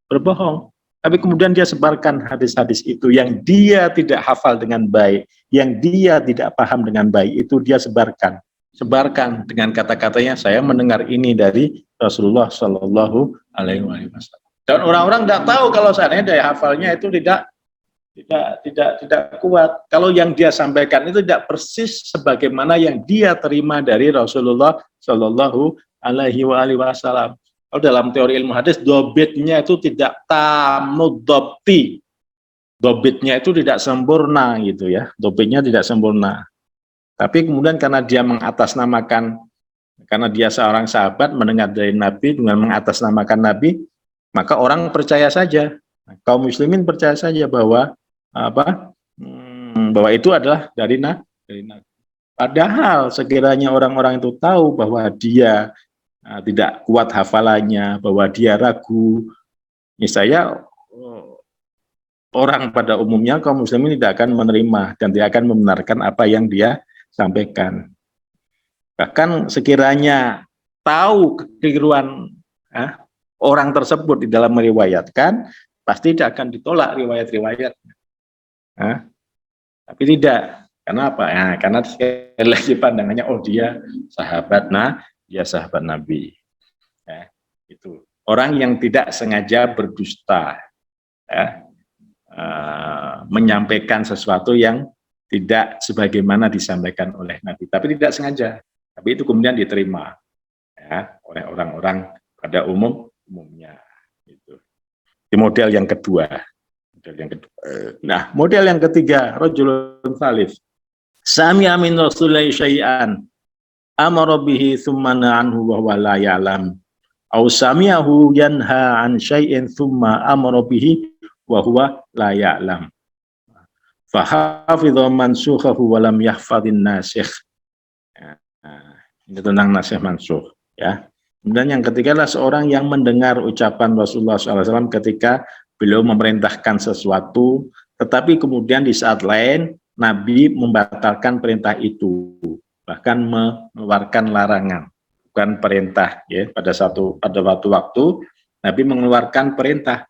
Speaker 2: berbohong. Tapi kemudian dia sebarkan hadis-hadis itu yang dia tidak hafal dengan baik, yang dia tidak paham dengan baik, itu dia sebarkan dengan kata-katanya, saya mendengar ini dari Rasulullah Shallallahu Alaihi Wasallam. Dan orang-orang tidak tahu kalau seandainya daya hafalnya itu tidak kuat. Kalau yang dia sampaikan itu tidak persis sebagaimana yang dia terima dari Rasulullah Shallallahu Alaihi Wasallam. Kalau dalam teori ilmu hadis, dobitnya itu tidak tamudobti, dobitnya itu tidak sempurna gitu ya, dobitnya tidak sempurna. Tapi kemudian karena dia mengatasnamakan, karena dia seorang sahabat mendengar dari Nabi dengan mengatasnamakan Nabi, maka orang percaya saja, kaum muslimin percaya saja bahwa bahwa itu adalah dari Nabi. Padahal sekiranya orang-orang itu tahu bahwa dia tidak kuat hafalannya, bahwa dia ragu, misalnya orang pada umumnya kaum muslimin tidak akan menerima dan tidak akan membenarkan apa yang dia sampaikan. Bahkan sekiranya tahu kekeliruan orang tersebut di dalam meriwayatkan, pasti tidak akan ditolak riwayat-riwayatnya. Tapi tidak. Kenapa? Ya, karena sekali lagi pandangannya, oh dia sahabat Nabi. Ya, itu orang yang tidak sengaja berdusta, ya, menyampaikan sesuatu yang tidak sebagaimana disampaikan oleh Nabi, tapi tidak sengaja. Tapi itu kemudian diterima ya, oleh orang-orang pada umumnya. Itu. Di model yang kedua. Nah, model yang ketiga, rajulun salif. Sami'a min Rasulillahi syai'an amara bihi tsumma anhu wa huwa la ya'lam. Aw sami'ahu yanha an syai'in tsumma amara bihi wa huwa la ya'lam. Fahafidhu mansukhahu wa lam yahfadhin nasikh. Ini tentang nasikh mansukh ya. Kemudian yang ketiga adalah seorang yang mendengar ucapan Rasulullah SAW ketika beliau memerintahkan sesuatu, tetapi kemudian di saat lain Nabi membatalkan perintah itu, bahkan mengeluarkan larangan, bukan perintah ya. Pada waktu Nabi mengeluarkan perintah,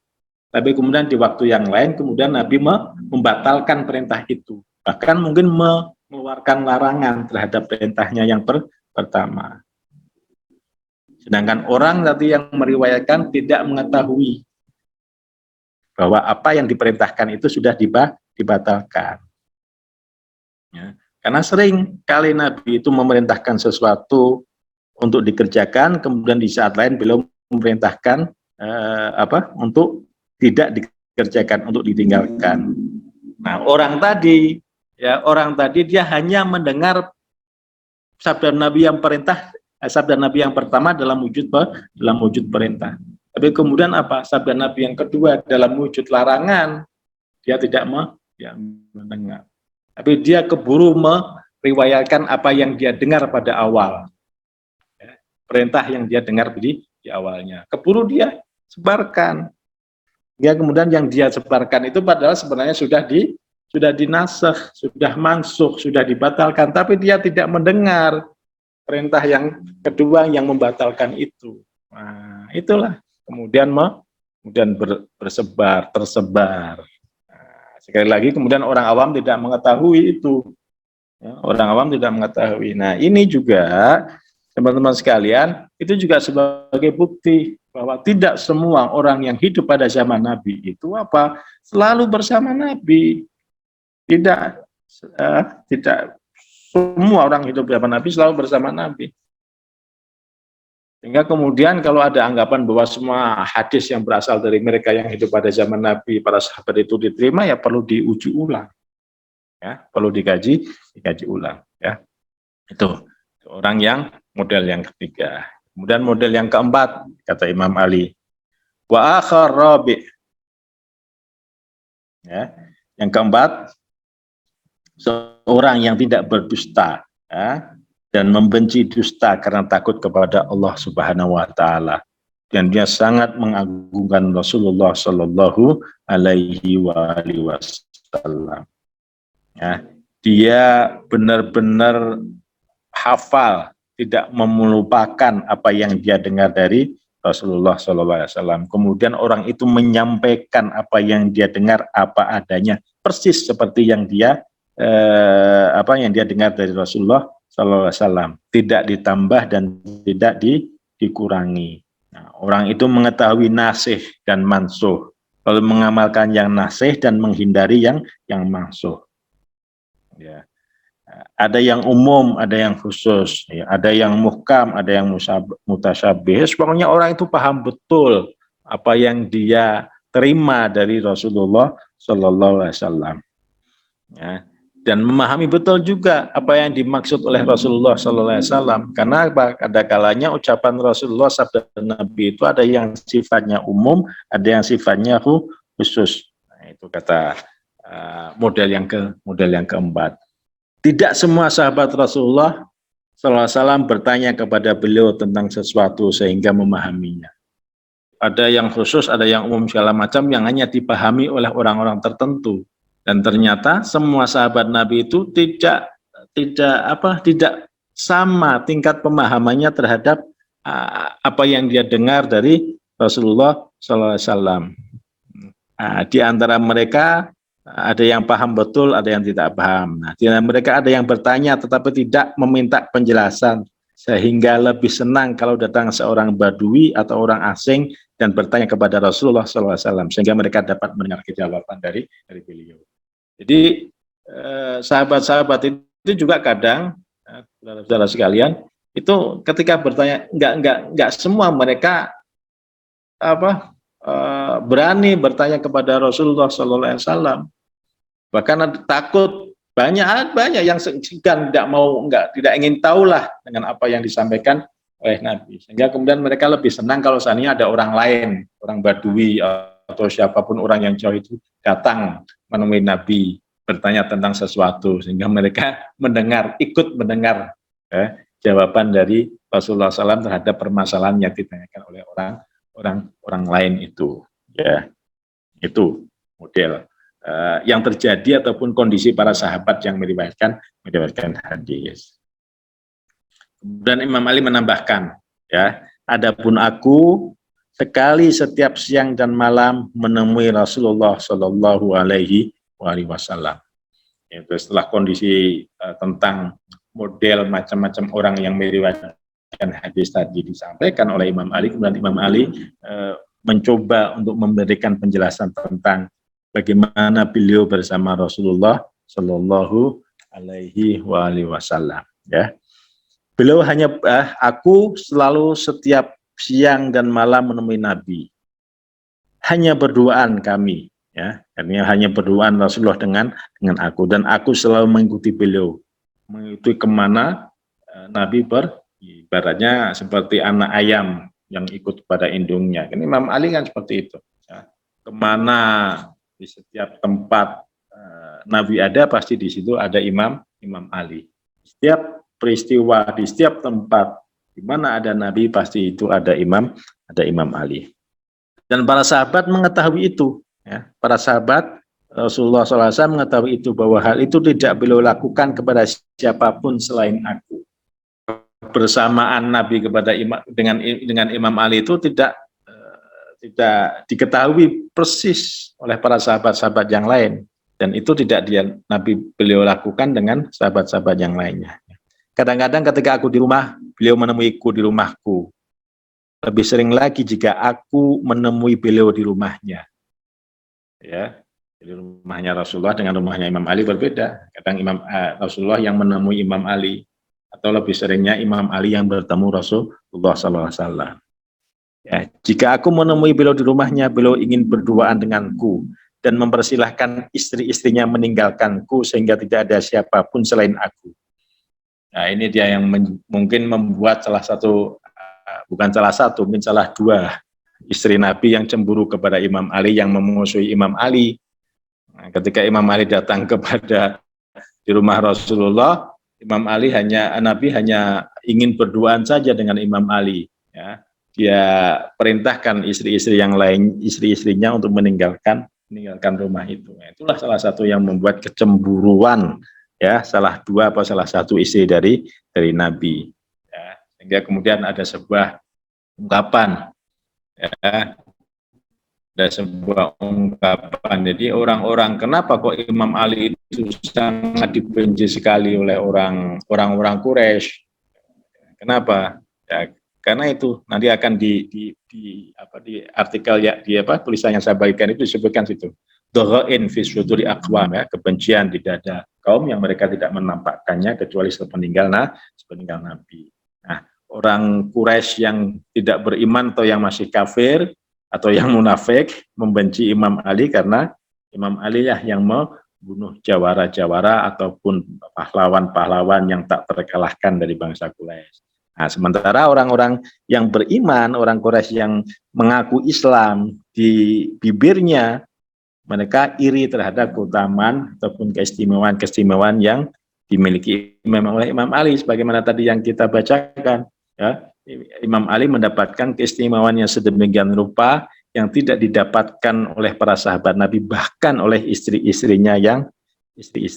Speaker 2: tapi kemudian di waktu yang lain kemudian Nabi membatalkan perintah itu, bahkan mungkin mengeluarkan larangan terhadap perintahnya yang pertama. Sedangkan orang tadi yang meriwayatkan tidak mengetahui bahwa apa yang diperintahkan itu sudah dibatalkan. Ya. Karena sering kali Nabi itu memerintahkan sesuatu untuk dikerjakan, kemudian di saat lain beliau memerintahkan untuk tidak dikerjakan, untuk ditinggalkan. Nah, orang tadi dia hanya mendengar sabda Nabi yang pertama dalam wujud perintah. Tapi kemudian sabda Nabi yang kedua dalam wujud larangan, dia tidak mendengar. Tapi dia keburu meriwayatkan apa yang dia dengar pada awal. Ya, perintah yang dia dengar di awalnya. Keburu dia sebarkan. Ya, kemudian yang dia sebarkan itu padahal sebenarnya sudah dinasakh, sudah mansukh, sudah dibatalkan, tapi dia tidak mendengar perintah yang kedua yang membatalkan itu. Nah, itulah kemudian tersebar. Nah, sekali lagi kemudian orang awam tidak mengetahui itu. Ya, orang awam tidak mengetahui. Nah, ini juga teman-teman sekalian, itu juga sebagai bukti bahwa tidak semua orang yang hidup pada zaman Nabi itu selalu bersama Nabi. Tidak Semua orang hidup zaman Nabi selalu bersama Nabi. Sehingga kemudian kalau ada anggapan bahwa semua hadis yang berasal dari mereka yang hidup pada zaman Nabi, para sahabat itu diterima, ya perlu diuji ulang. Ya, perlu dikaji ulang. Ya, itu orang yang model yang ketiga. Kemudian model yang keempat, kata Imam Ali, wa akhar rabi. Ya, yang keempat, seorang yang tidak berdusta, ya, dan membenci dusta karena takut kepada Allah Subhanahu wa taala, dan dia sangat mengagungkan Rasulullah Shallallahu alaihi wasallam. Ya, dia benar-benar hafal, tidak melupakan apa yang dia dengar dari Rasulullah Shallallahu alaihi wasallam. Kemudian orang itu menyampaikan apa yang dia dengar apa adanya, persis seperti yang dia dengar dari Rasulullah Sallallahu Alaihi Wasallam, tidak ditambah dan tidak dikurangi. Nah, orang itu mengetahui nasih dan mansuh, lalu mengamalkan yang nasih dan menghindari yang mansuh. Ya. Ada yang umum, ada yang khusus, ya. Ada yang muhkam, ada yang mutasyabih. Pokoknya orang itu paham betul apa yang dia terima dari Rasulullah Sallallahu Alaihi Wasallam. Ya. Dan memahami betul juga apa yang dimaksud oleh Rasulullah Sallallahu Alaihi Wasallam. Karena ada kalanya ucapan Rasulullah sabda Nabi itu ada yang sifatnya umum, ada yang sifatnya khusus. Nah, itu kata model yang keempat. Tidak semua sahabat Rasulullah Sallallahu Alaihi Wasallam bertanya kepada beliau tentang sesuatu sehingga memahaminya. Ada yang khusus, ada yang umum segala macam yang hanya dipahami oleh orang-orang tertentu. Dan ternyata semua sahabat Nabi itu tidak sama tingkat pemahamannya terhadap apa yang dia dengar dari Rasulullah Sallallahu Alaihi Wasallam. Di antara mereka ada yang paham betul, ada yang tidak paham. Nah, di antara mereka ada yang bertanya tetapi tidak meminta penjelasan, sehingga lebih senang kalau datang seorang badui atau orang asing dan bertanya kepada Rasulullah Sallallahu Alaihi Wasallam, sehingga mereka dapat mendengar jawaban dari beliau. Jadi sahabat-sahabat itu juga kadang, saudara-saudara sekalian, itu ketika bertanya, enggak semua mereka berani bertanya kepada Rasulullah Sallallahu Alaihi Wasallam. Bahkan takut, banyak yang segan, tidak ingin tahulah dengan apa yang disampaikan oleh Nabi. Sehingga kemudian mereka lebih senang kalau seandainya ada orang lain, orang badui atau siapapun orang yang jauh itu datang menemui Nabi, bertanya tentang sesuatu, sehingga mereka ikut mendengar jawaban dari Rasulullah SAW terhadap permasalahan yang ditanyakan oleh orang lain itu. Ya, itu model yang terjadi ataupun kondisi para sahabat yang meriwayatkan hadis. Kemudian Imam Ali menambahkan, ya, adapun aku sekali setiap siang dan malam menemui Rasulullah Shallallahu Alaihi Wasallam. Itu setelah kondisi tentang model macam-macam orang yang meriwayatkan hadis tadi disampaikan oleh Imam Ali, kemudian Imam Ali mencoba untuk memberikan penjelasan tentang bagaimana beliau bersama Rasulullah Shallallahu Alaihi Wasallam. Ya, beliau aku selalu setiap siang dan malam menemui Nabi. Hanya berduaan kami, ya, artinya hanya berduaan Rasulullah dengan aku, dan aku selalu mengikuti beliau, mengikuti kemana Nabi ibaratnya seperti anak ayam yang ikut pada indungnya. Ini Imam Ali kan seperti itu. Ya. Kemana di setiap tempat Nabi ada, pasti di situ ada Imam Ali. Setiap peristiwa di setiap tempat di mana ada Nabi, pasti itu ada Imam Ali. Dan para sahabat mengetahui itu, ya. Para sahabat Rasulullah SAW mengetahui itu, bahwa hal itu tidak beliau lakukan kepada siapapun selain aku. Bersamaan Nabi dengan Imam Ali itu tidak diketahui persis oleh para sahabat-sahabat yang lain, dan itu tidak beliau lakukan dengan sahabat-sahabat yang lainnya. Kadang-kadang ketika aku di rumah, beliau menemuiku di rumahku. Lebih sering lagi jika aku menemui beliau di rumahnya. Ya. Jadi rumahnya Rasulullah dengan rumahnya Imam Ali berbeda. Kadang Rasulullah yang menemui Imam Ali, atau lebih seringnya Imam Ali yang bertemu Rasulullah SAW. Ya, jika aku menemui beliau di rumahnya, beliau ingin berduaan denganku dan mempersilahkan istri-istrinya meninggalkanku sehingga tidak ada siapapun selain aku. Nah, ini dia yang mungkin membuat salah satu, bukan salah satu, mungkin salah dua istri Nabi yang cemburu kepada Imam Ali, yang memusuhi Imam Ali. Nah, ketika Imam Ali datang kepada di rumah Rasulullah, Nabi hanya ingin berduaan saja dengan Imam Ali. Ya. Dia perintahkan istri-istri yang lain, istri-istrinya untuk meninggalkan rumah itu. Nah, itulah salah satu yang membuat kecemburuan, ya, salah satu istri dari Nabi. Ya. Sehingga kemudian ada sebuah ungkapan, ya, jadi orang-orang, kenapa kok Imam Ali itu sangat dibenci sekali oleh orang-orang Quraisy? Kenapa? Ya, karena itu nanti akan di artikel, ya, tulisan yang saya bagikan itu disebutkan situ. Dhaghain fi suduri aqwam, ya, kebencian di dada kaum yang mereka tidak menampakkannya kecuali sepeninggal Nabi. Nah, orang Quraisy yang tidak beriman atau yang masih kafir atau yang munafik membenci Imam Ali karena Imam Ali lah yang membunuh jawara-jawara ataupun pahlawan-pahlawan yang tak terkalahkan dari bangsa Quraisy. Nah, sementara orang-orang yang beriman, orang Quraisy yang mengaku Islam, di bibirnya mereka iri terhadap keutamaan ataupun keistimewaan yang dimiliki oleh Imam Ali, sebagaimana tadi yang kita bacakan, ya. Imam Ali mendapatkan keistimewaan yang sedemikian rupa yang tidak didapatkan oleh para sahabat Nabi, bahkan oleh istri-istrinya Nabi.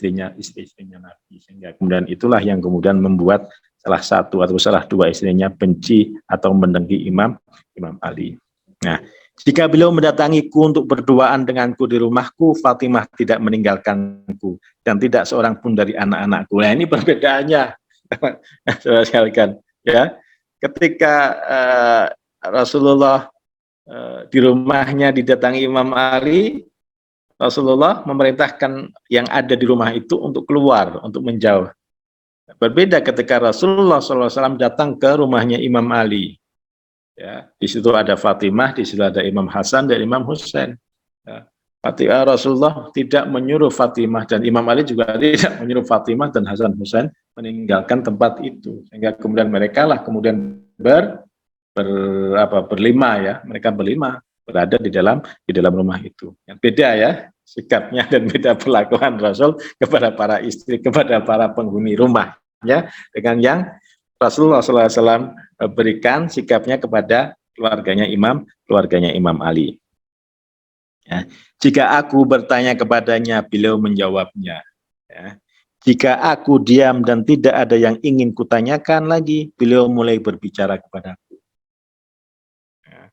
Speaker 2: Sehingga kemudian itulah yang kemudian membuat salah satu atau salah dua istrinya benci atau mendengki Imam Ali. Nah, jika beliau mendatangiku untuk berduaan denganku di rumahku, Fatimah tidak meninggalkanku dan tidak seorang pun dari anak-anakku. Nah, ini perbedaannya, saudara sekalian, ya. Ketika Rasulullah di rumahnya didatangi Imam Ali, Rasulullah memerintahkan yang ada di rumah itu untuk keluar, untuk menjauh. Berbeda ketika Rasulullah SAW datang ke rumahnya Imam Ali. Ya, di situ ada Fatimah, di situ ada Imam Hasan dan Imam Husain. Ya, Rasulullah tidak menyuruh Fatimah, dan Imam Ali juga tidak menyuruh Fatimah dan Hasan Husain meninggalkan tempat itu, sehingga kemudian mereka lah kemudian berlima, ya, mereka berlima berada di dalam rumah itu. Yang beda, ya, sikapnya dan beda perlakuan Rasul kepada para istri, kepada para penghuni rumahnya dengan yang Rasulullah SAW berikan sikapnya kepada keluarganya Imam Ali. Ya. Jika aku bertanya kepadanya, beliau menjawabnya. Ya. Jika aku diam dan tidak ada yang ingin kutanyakan lagi, beliau mulai berbicara kepadaku. Ya.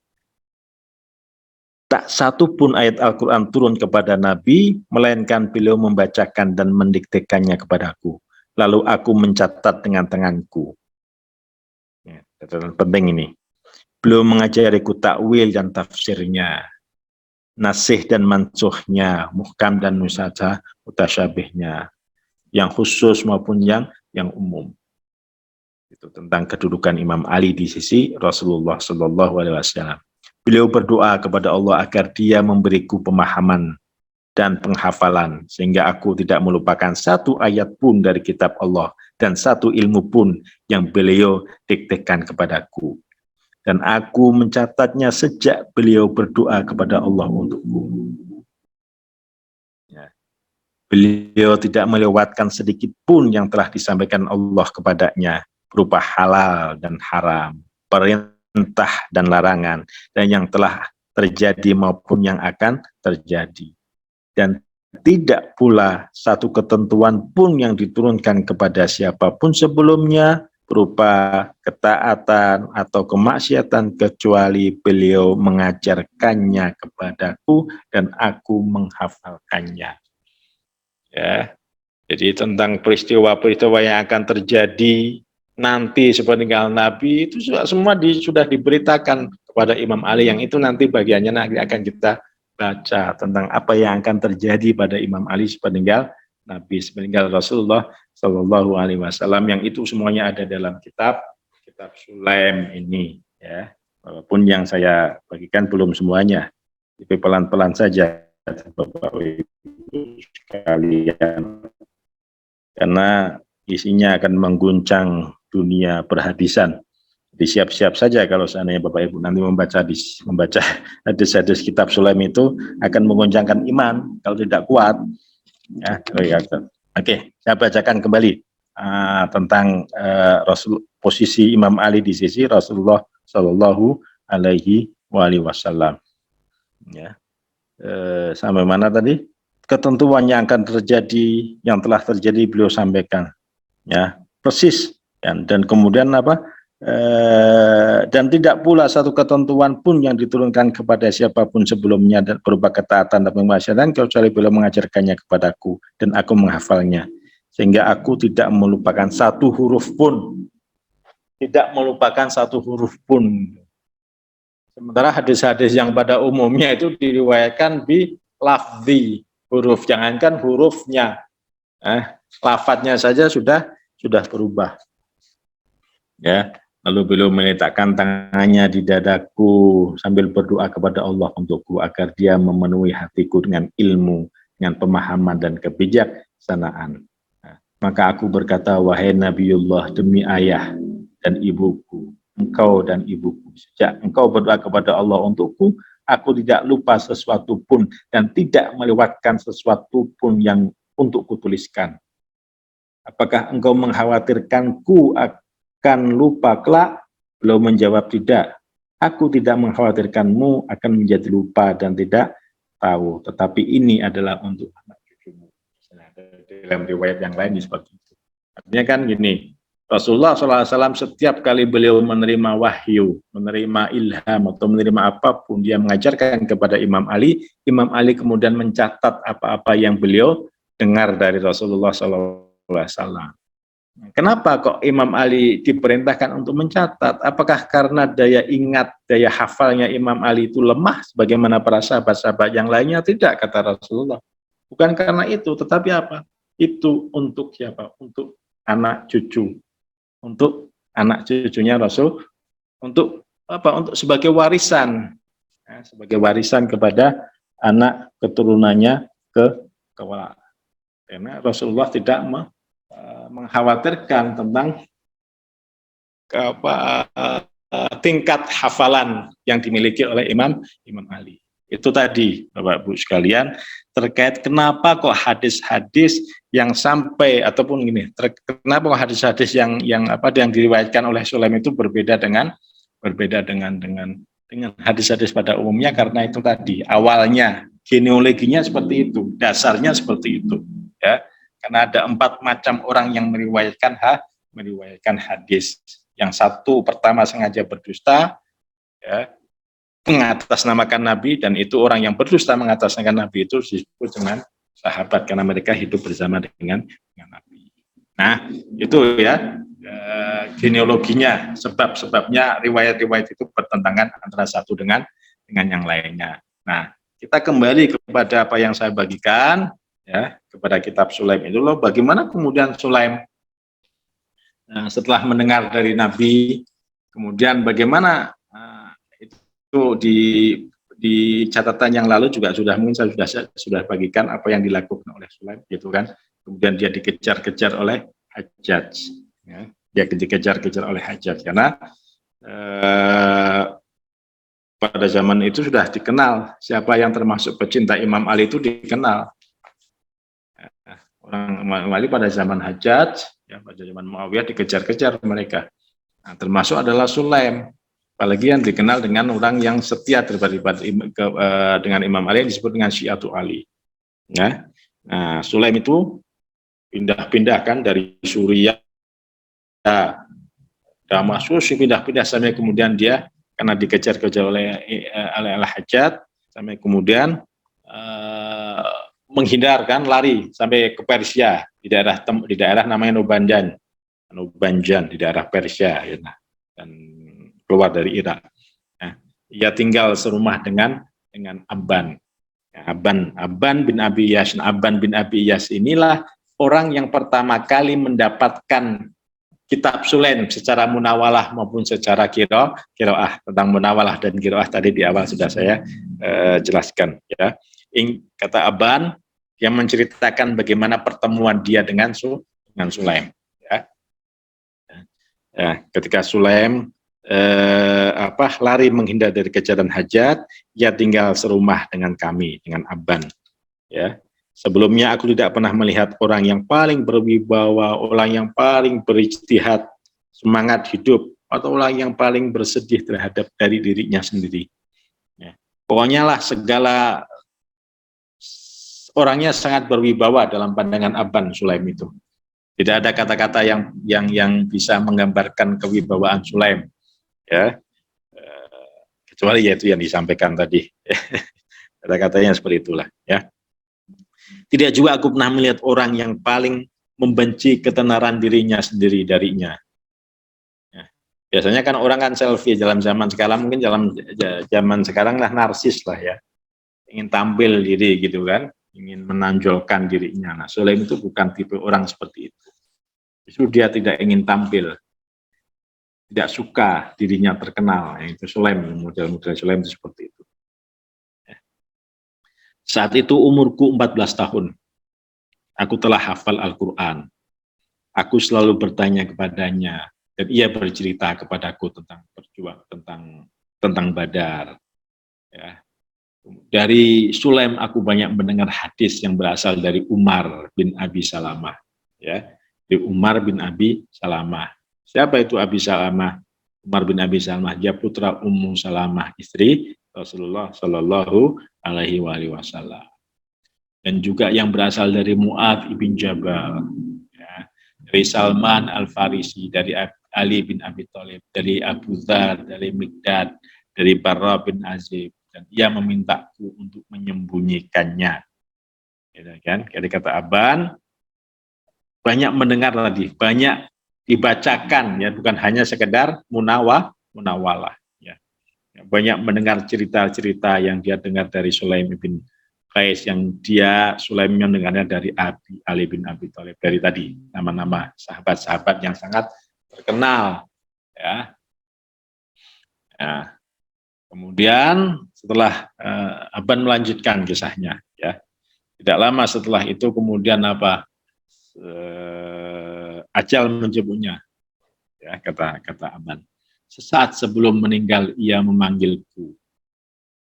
Speaker 2: Tak satu pun ayat Al-Quran turun kepada Nabi, melainkan beliau membacakan dan mendiktekannya kepadaku. Lalu aku mencatat dengan tanganku. Ya, catatan penting ini. Beliau mengajariku takwil dan tafsirnya, nasih dan mansuhnya, muhkam dan mutasyabihnya, yang khusus maupun yang umum. Itu tentang kedudukan Imam Ali di sisi Rasulullah SAW. Beliau berdoa kepada Allah agar Dia memberiku pemahaman dan penghafalan, sehingga aku tidak melupakan satu ayat pun dari kitab Allah dan satu ilmu pun yang beliau diktekan kepadaku. Dan aku mencatatnya sejak beliau berdoa kepada Allah untukku. Ya. Beliau tidak melewatkan sedikit pun yang telah disampaikan Allah kepadanya, berupa halal dan haram, perintah dan larangan, dan yang telah terjadi maupun yang akan terjadi. Dan tidak pula satu ketentuan pun yang diturunkan kepada siapapun sebelumnya, berupa ketaatan atau kemaksiatan, kecuali beliau mengajarkannya kepadaku dan aku menghafalkannya. Ya, jadi tentang peristiwa-peristiwa yang akan terjadi nanti sepeninggal Nabi itu semua sudah diberitakan kepada Imam Ali, yang itu nanti bagiannya nanti akan kita baca tentang apa yang akan terjadi pada Imam Ali sepeninggal Nabi, sepeninggal Rasulullah Shallallahu Alaihi Wasallam, yang itu semuanya ada dalam kitab Sulaim ini, ya. Walaupun yang saya bagikan belum semuanya, tapi pelan-pelan saja, Bapak Ibu sekalian, karena isinya akan mengguncang dunia perhadisan. Jadi siap-siap saja kalau seandainya Bapak Ibu nanti membaca hadis-hadis kitab Sulaim itu akan menggoncangkan iman kalau tidak kuat. Ya, Oke, saya bacakan kembali tentang posisi Imam Ali di sisi Rasulullah Shallallahu Alaihi Wasallam. Ya, sampai mana tadi? Ketentuan yang akan terjadi, yang telah terjadi beliau sampaikan, ya persis. Dan kemudian apa? Dan tidak pula satu ketentuan pun yang diturunkan kepada siapapun sebelumnya dan berupa ketaatan dan pemasyaratan kecuali beliau mengajarkannya kepadaku dan aku menghafalnya, sehingga aku tidak melupakan satu huruf pun, sementara hadis-hadis yang pada umumnya itu diriwayatkan bi lafzi, huruf, jangankan hurufnya, lafadznya saja sudah berubah, ya. Lalu beliau meletakkan tangannya di dadaku sambil berdoa kepada Allah untukku agar dia memenuhi hatiku dengan ilmu, dengan pemahaman dan kebijaksanaan. Maka aku berkata, wahai Nabiullah, demi ayah dan ibuku, engkau dan ibuku, sejak engkau berdoa kepada Allah untukku, aku tidak lupa sesuatu pun dan tidak melewatkan sesuatu pun yang untuk kutuliskan. Apakah engkau mengkhawatirkanku akan lupa kelak? Beliau menjawab, tidak. Aku tidak mengkhawatirkanmu akan menjadi lupa dan tidak tahu, tetapi ini adalah untuk anak cucumu. Dalam riwayat yang lain seperti itu. Artinya kan gini, Rasulullah SAW setiap kali beliau menerima wahyu, menerima ilham atau menerima apapun, dia mengajarkan kepada Imam Ali kemudian mencatat apa-apa yang beliau dengar dari Rasulullah SAW. Kenapa kok Imam Ali diperintahkan untuk mencatat? Apakah karena daya ingat, daya hafalnya Imam Ali itu lemah sebagaimana para sahabat-sahabat yang lainnya? Tidak, kata Rasulullah. Bukan karena itu, tetapi apa? Itu untuk siapa? Untuk anak cucu. Untuk anak cucunya Rasul. Untuk apa? Untuk sebagai warisan. Ya, sebagai warisan kepada anak keturunannya kelak. Karena Rasulullah tidak mengkhawatirkan tentang tingkat hafalan yang dimiliki oleh Imam Ali. Itu tadi Bapak Ibu sekalian terkait kenapa kok hadis-hadis yang sampai ataupun gini, kenapa kok hadis-hadis yang diriwayatkan oleh Sulaim itu berbeda dengan hadis-hadis pada umumnya, karena itu tadi awalnya genealoginya seperti itu, dasarnya seperti itu, ya. Karena ada 4 macam orang yang meriwayatkan hadis. Yang satu pertama sengaja berdusta, ya, mengatasnamakan Nabi, dan itu orang yang berdusta mengatasnamakan Nabi itu disebut dengan sahabat karena mereka hidup bersama dengan Nabi. Nah, itu ya genealoginya, sebab-sebabnya riwayat-riwayat itu bertentangan antara satu dengan yang lainnya. Nah, kita kembali kepada apa yang saya bagikan, ya, kepada kitab Sulaim itu loh, bagaimana kemudian Sulaim setelah mendengar dari Nabi, kemudian bagaimana itu di catatan yang lalu juga mungkin saya sudah bagikan apa yang dilakukan oleh Sulaim, gitu kan. Kemudian dia dikejar-kejar oleh Hajjaj, ya. Dia dikejar-kejar oleh Hajjaj karena pada zaman itu sudah dikenal siapa yang termasuk pecinta Imam Ali, itu dikenal. Orang Imam Ali pada zaman Hajjaj, ya, pada zaman Muawiyah dikejar-kejar mereka. Nah, termasuk adalah Sulaim, apalagi yang dikenal dengan orang yang setia dengan Imam Ali yang disebut dengan Syiatu Ali. Ya. Nah, Sulaim itu pindah-pindahkan dari Suriah, Damaskus, pindah-pindah sampai kemudian dia karena dikejar-kejar oleh Hajjaj sampai kemudian menghindarkan, lari sampai ke Persia, di daerah namanya Nubanjan di daerah Persia, ya, dan keluar dari Irak. Nah, ia tinggal serumah dengan Abban. Abban bin Abi Iyas. Abban bin Abi Iyas inilah orang yang pertama kali mendapatkan kitab Sulaim secara munawalah maupun secara kiroah. Tentang munawalah dan kiroah tadi di awal sudah saya jelaskan. Ya. Kata Abban yang menceritakan bagaimana pertemuan dia dengan Sulaim. Ya. Ya, ketika Sulaim lari menghindar dari kejaran hajat, ia tinggal serumah dengan kami, dengan Abban. Ya. Sebelumnya aku tidak pernah melihat orang yang paling berwibawa, orang yang paling berijtihad, semangat hidup, atau orang yang paling bersedih terhadap dari dirinya sendiri. Ya. Pokoknya lah segala orangnya sangat berwibawa dalam pandangan Abban Sulaim itu. Tidak ada kata-kata yang bisa menggambarkan kewibawaan Sulaim. Ya, kecuali yaitu yang disampaikan tadi. Kata-katanya seperti itulah. Ya. Tidak juga aku pernah melihat orang yang paling membenci ketenaran dirinya sendiri darinya. Ya. Biasanya kan orang kan selfie dalam zaman sekarang, mungkin dalam zaman sekarang lah narsis lah ya, ingin tampil diri gitu kan, ingin menonjolkan dirinya. Nah, Sulaim itu bukan tipe orang seperti itu. Justru dia tidak ingin tampil, tidak suka dirinya terkenal. Itu Sulaim, model-model Sulaim itu seperti itu. Saat itu umurku 14 tahun. Aku telah hafal Al-Quran. Aku selalu bertanya kepadanya, dan ia bercerita kepadaku tentang perjuangan, tentang Badar. Ya. Dari Sulaim aku banyak mendengar hadis yang berasal dari Umar bin Abi Salamah. Ya. Dari Umar bin Abi Salamah. Siapa itu Abi Salamah? Umar bin Abi Salamah, dia putra Ummu Salamah, istri Rasulullah Shallallahu Alaihi Wasallam. Dan juga yang berasal dari Mu'adz ibn Jabal, ya, dari Salman Al-Farisi, dari Ali bin Abi Thalib, dari Abu Dzar, dari Miqdad, dari Barra bin Azib, dan ia memintaku untuk menyembunyikannya. Ya, kan? Jadi kata Abban, banyak mendengar tadi, banyak dibacakan, ya, bukan hanya sekedar munawalah. Ya. Banyak mendengar cerita-cerita yang dia dengar dari Sulaim bin Qais, yang Sulaim mendengarnya dari Ali bin Abi Thalib, dari tadi nama-nama sahabat-sahabat yang sangat terkenal. Ya. Ya. Kemudian setelah Abban melanjutkan kisahnya, ya, tidak lama setelah itu kemudian ajal menjemputnya, ya, kata Abban. Sesaat sebelum meninggal ia memanggilku.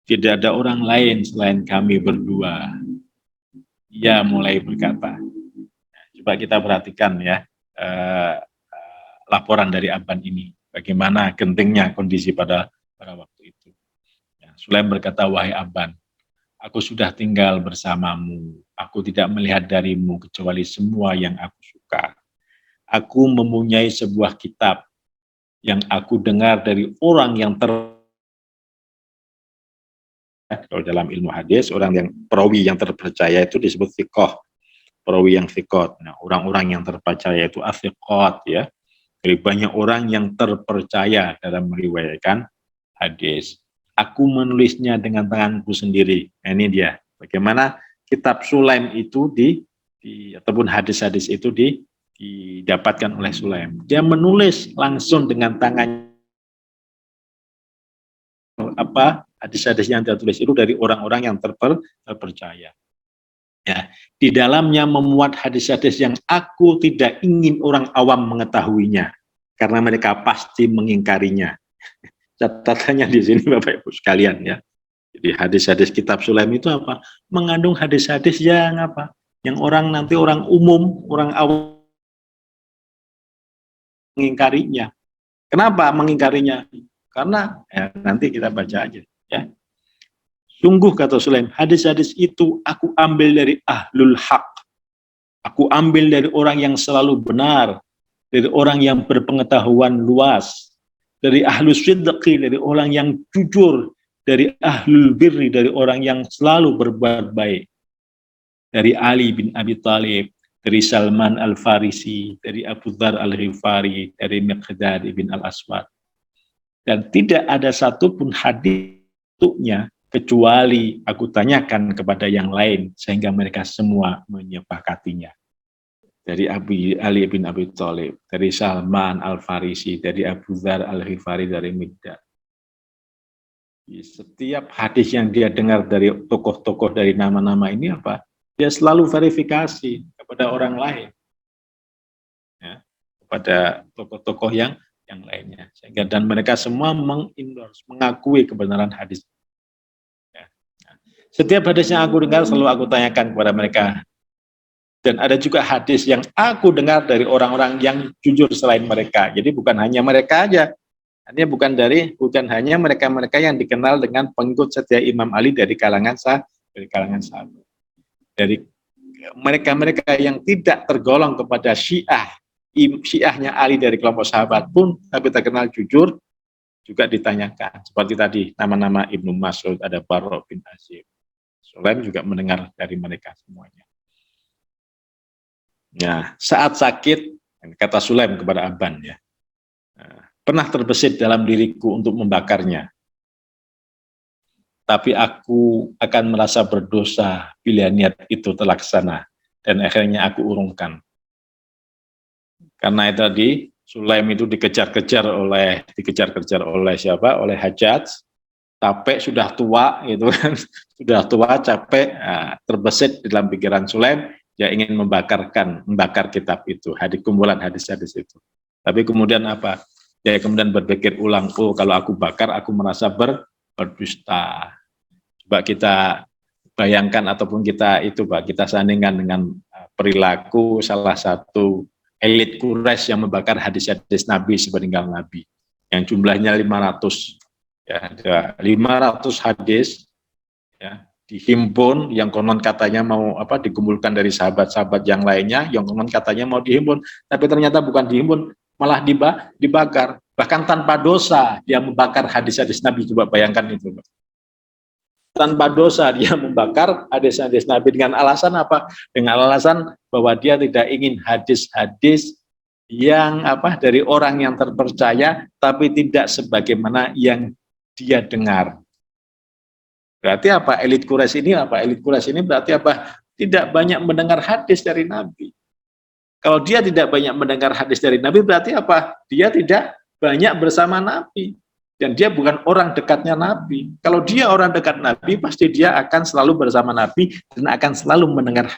Speaker 2: Tidak ada orang lain selain kami berdua. Ia mulai berkata. Coba kita perhatikan ya laporan dari Abban ini. Bagaimana gentingnya kondisi pada waktu itu. Ya, Sulaim berkata, wahai Abban, aku sudah tinggal bersamamu. Aku tidak melihat darimu kecuali semua yang aku suka. Aku mempunyai sebuah kitab yang aku dengar dari orang yang kalau dalam ilmu hadis, orang yang perawi yang terpercaya itu disebut thiqah, perawi yang thiqat. Nah, orang-orang yang terpercaya itu athiqat, ya. Jadi banyak orang yang terpercaya dalam meriwayatkan hadis. Aku menulisnya dengan tanganku sendiri. Nah, ini dia. Bagaimana kitab Sulaim itu ataupun hadis-hadis itu didapatkan oleh Sulaim. Dia menulis langsung dengan tangannya hadis-hadis yang dia tulis itu dari orang-orang yang terpercaya. Ya, di dalamnya memuat hadis-hadis yang aku tidak ingin orang awam mengetahuinya karena mereka pasti mengingkarinya. Catatannya di sini Bapak Ibu sekalian, ya. Jadi hadis-hadis kitab Sulaim itu apa? Mengandung hadis-hadis yang apa? Yang orang umum, orang awam mengingkarinya. Kenapa mengingkarinya? Karena ya, nanti kita baca aja, ya. Sungguh kata Sulaim, hadis-hadis itu aku ambil dari ahlul haq. Aku ambil dari orang yang selalu benar, dari orang yang berpengetahuan luas, dari ahlus sidqi, dari orang yang jujur, dari ahlul birri, dari orang yang selalu berbuat baik. Dari Ali bin Abi Thalib, dari Salman Al-Farisi, dari Abu Dzar Al-Ghifari, dari Miqdad ibn Al-Aswad. Dan tidak ada satupun hadisnya kecuali aku tanyakan kepada yang lain sehingga mereka semua menyepakatinya. Dari Ali bin Abi Thalib, dari Salman Al-Farisi, dari Abu Dzar Al-Ghifari, dari Miqdad. Setiap hadis yang dia dengar dari tokoh-tokoh dari nama-nama ini apa? Dia selalu verifikasi kepada orang lain, ya, kepada tokoh-tokoh yang lainnya. Sehingga dan mereka semua mengendorse, mengakui kebenaran hadis. Ya. Setiap hadis yang aku dengar selalu aku tanyakan kepada mereka. Dan ada juga hadis yang aku dengar dari orang-orang yang jujur selain mereka. Jadi bukan hanya mereka aja. Artinya bukan hanya mereka-mereka yang dikenal dengan pengikut setia Imam Ali dari kalangan sahabat. Dari mereka-mereka yang tidak tergolong kepada Syiahnya Ali dari kelompok sahabat pun tapi terkenal jujur juga ditanyakan. Seperti tadi nama-nama Ibnu Mas'ud, ada Barra bin Azib. Sulaim juga mendengar dari mereka semuanya. Ya, saat sakit, kata Sulaim kepada Aban, ya, pernah terbesit dalam diriku untuk membakarnya. Tapi aku akan merasa berdosa bila niat itu terlaksana. Dan akhirnya aku urungkan. Karena itu tadi, Sulaim itu dikejar-kejar oleh siapa? Oleh Hajjaj. Capek, sudah tua, gitu kan. Sudah tua, capek, terbesit dalam pikiran Sulaim. Dia ingin membakar kitab itu, kumpulan hadis-hadis itu. Tapi kemudian apa? Dia kemudian berpikir ulang, oh kalau aku bakar, aku merasa berdusta. Coba kita bayangkan ataupun kita sandingkan dengan perilaku salah satu elit Quraisy yang membakar hadis-hadis Nabi sepeninggal Nabi, yang jumlahnya 500, ya, 500 hadis, ya, dihimpun, yang konon katanya mau dikumpulkan dari sahabat-sahabat yang lainnya, yang konon katanya mau dihimpun, tapi ternyata bukan dihimpun, malah dibakar, bahkan tanpa dosa dia membakar hadis-hadis Nabi. Coba bayangkan itu, tanpa dosa dia membakar hadis-hadis Nabi dengan alasan apa? Dengan alasan bahwa dia tidak ingin hadis-hadis yang dari orang yang terpercaya, tapi tidak sebagaimana yang dia dengar. Berarti apa? Elit Quraisy ini berarti apa? Tidak banyak mendengar hadis dari Nabi. Kalau dia tidak banyak mendengar hadis dari Nabi, berarti apa? Dia tidak banyak bersama Nabi. Dan dia bukan orang dekatnya Nabi. Kalau dia orang dekat Nabi, pasti dia akan selalu bersama Nabi dan akan selalu mendengar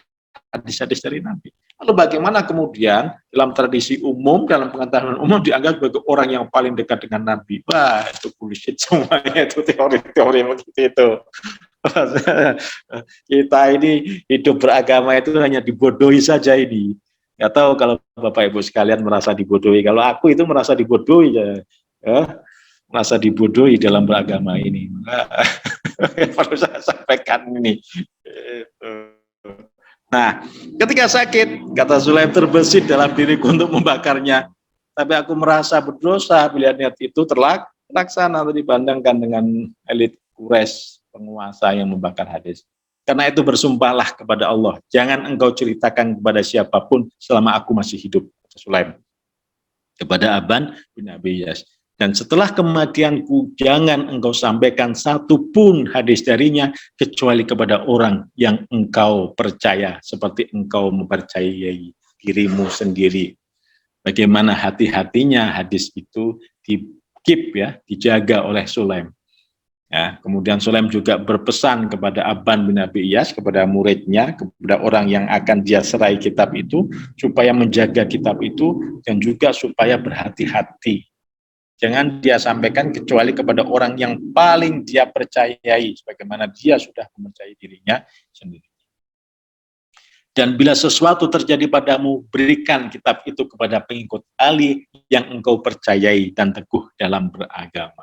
Speaker 2: hadis-hadis dari Nabi. Lalu bagaimana kemudian dalam tradisi umum, dalam pengetahuan umum dianggap sebagai orang yang paling dekat dengan Nabi? Wah, itu bullshit semuanya, itu teori-teori begitu itu. Kita ini hidup beragama itu hanya dibodohi saja ini. Nggak tahu kalau Bapak Ibu sekalian merasa dibodohi. Kalau aku itu merasa dibodohi, ya, merasa dibodohi dalam beragama ini. Perlu saya sampaikan ini. Nah, ketika sakit, kata Sulaim, terbesit dalam diriku untuk membakarnya. Tapi aku merasa berdosa bila niat itu terlaksana dibandingkan dengan elit Quraisy, penguasa yang membakar hadis. Karena itu bersumpahlah kepada Allah, jangan engkau ceritakan kepada siapapun selama aku masih hidup, kata Sulaim kepada Aban bin Abi Iyas. Dan setelah kematianku, jangan engkau sampaikan satu pun hadis darinya, kecuali kepada orang yang engkau percaya, seperti engkau mempercayai dirimu sendiri. Bagaimana hati-hatinya hadis itu dijaga oleh Sulaim. Ya, kemudian Sulaim juga berpesan kepada Aban bin Abi Iyas, kepada muridnya, kepada orang yang akan dia serai kitab itu, supaya menjaga kitab itu, dan juga supaya berhati-hati. Jangan dia sampaikan kecuali kepada orang yang paling dia percayai, sebagaimana dia sudah mempercayai dirinya sendiri. Dan bila sesuatu terjadi padamu, berikan kitab itu kepada pengikut Ali yang engkau percayai dan teguh dalam beragama.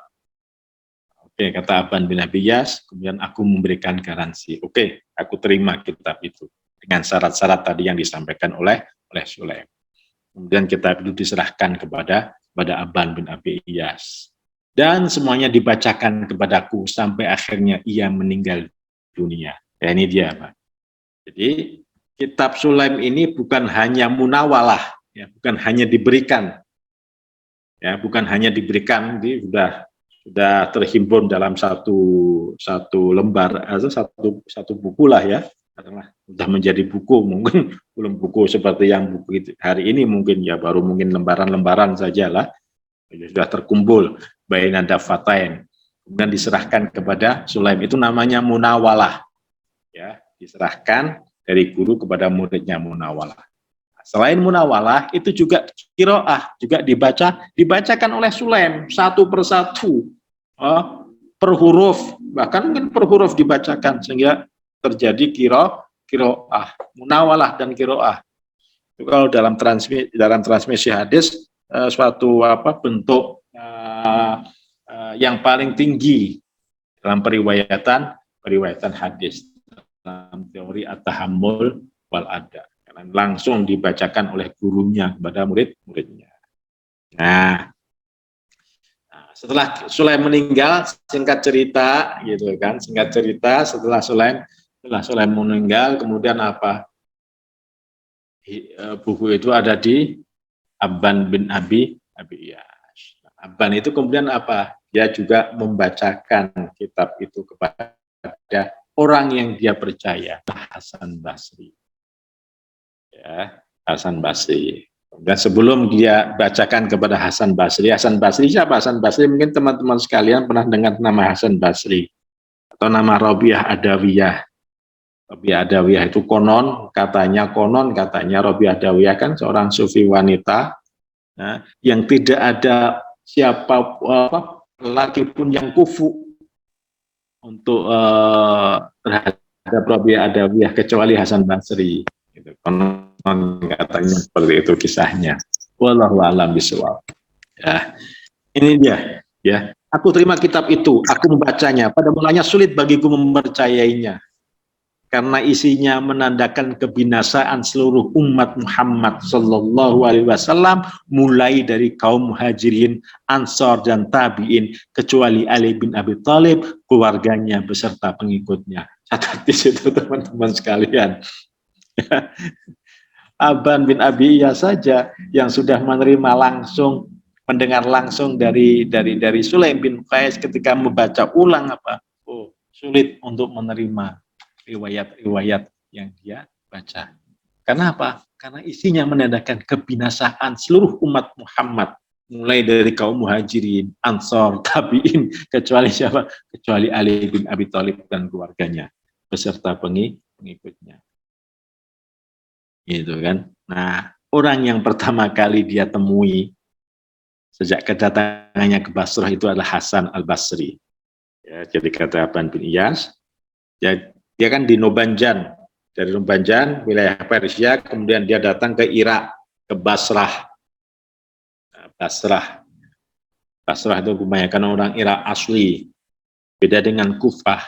Speaker 2: Oke, kata Aban bin Abi Iyas, kemudian aku memberikan garansi. Oke, aku terima kitab itu dengan syarat-syarat tadi yang disampaikan oleh Sulaim. Kemudian kitab itu diserahkan kepada Aban bin Abi Iyas. Dan semuanya dibacakan kepadaku sampai akhirnya ia meninggal dunia. Ya, ini dia, Pak. Jadi kitab Sulaim ini bukan hanya munawalah, ya, bukan hanya diberikan. Ya, bukan hanya diberikan, sudah terhimpun dalam satu lembar atau satu buku lah ya, katakanlah sudah menjadi buku, mungkin belum buku seperti yang buku itu hari ini, mungkin ya baru mungkin lembaran-lembaran saja lah, sudah terkumpul baina dafatain, kemudian diserahkan kepada Sulaim, itu namanya munawalah ya, diserahkan dari guru kepada muridnya, munawalah. Selain munawalah, itu juga qiraah, juga dibacakan oleh Sulaim satu persatu, per huruf, bahkan mungkin per huruf dibacakan sehingga terjadi qiraah, munawalah dan qiraah. Itu kalau dalam transmisi hadis, suatu bentuk yang paling tinggi dalam periwayatan hadis, dalam teori at-tahammul wal ada, langsung dibacakan oleh gurunya kepada murid-muridnya. Nah, setelah Sulaim meninggal, singkat cerita gitu kan, setelah Sulaim meninggal, kemudian apa? Buku itu ada di Abban bin Abi Iyas. Abban itu kemudian apa? Dia juga membacakan kitab itu kepada orang yang dia percaya, Hasan Basri. Ya, Hasan Basri. Dan sebelum dia bacakan kepada Hasan Basri siapa Hasan Basri? Mungkin teman-teman sekalian pernah dengar nama Hasan Basri atau nama Rabi'ah Adawiyah. Rabi'ah Adawiyah itu konon katanya Rabi'ah Adawiyah kan seorang sufi wanita, nah, yang tidak ada siapa lelaki pun yang kufu untuk terhadap Rabi'ah Adawiyah kecuali Hasan Basri. Gitu. Katanya seperti itu kisahnya. Wallahu a'lam bishawab. Ya, ini dia. Ya, aku terima kitab itu, aku membacanya. Pada mulanya sulit bagiku mempercayainya, karena isinya menandakan kebinasaan seluruh umat Muhammad Sallallahu Alaihi Wasallam, mulai dari kaum Muhajirin, Ansor dan Tabiin, kecuali Ali bin Abi Thalib, keluarganya beserta pengikutnya. Catat di situ teman-teman sekalian. Abban bin Abi Iyas saja yang sudah mendengar langsung dari Sulaim bin Qais ketika membaca ulang sulit untuk menerima riwayat-riwayat yang dia baca. Karena apa? Karena isinya menandakan kebinasaan seluruh umat Muhammad, mulai dari kaum Muhajirin, Ansor, Tabiin, kecuali siapa? Kecuali Ali bin Abi Thalib dan keluarganya beserta pengikutnya. Gitu kan. Nah, orang yang pertama kali dia temui sejak kedatangannya ke Basrah itu adalah Hasan al-Basri. Ya, jadi kata Abban bin Iyas, ya, dia kan di Nobanjan, dari Nobanjan wilayah Persia, kemudian dia datang ke Irak, ke Basrah. Nah, Basrah itu kebanyakan orang Irak asli, beda dengan Kufah.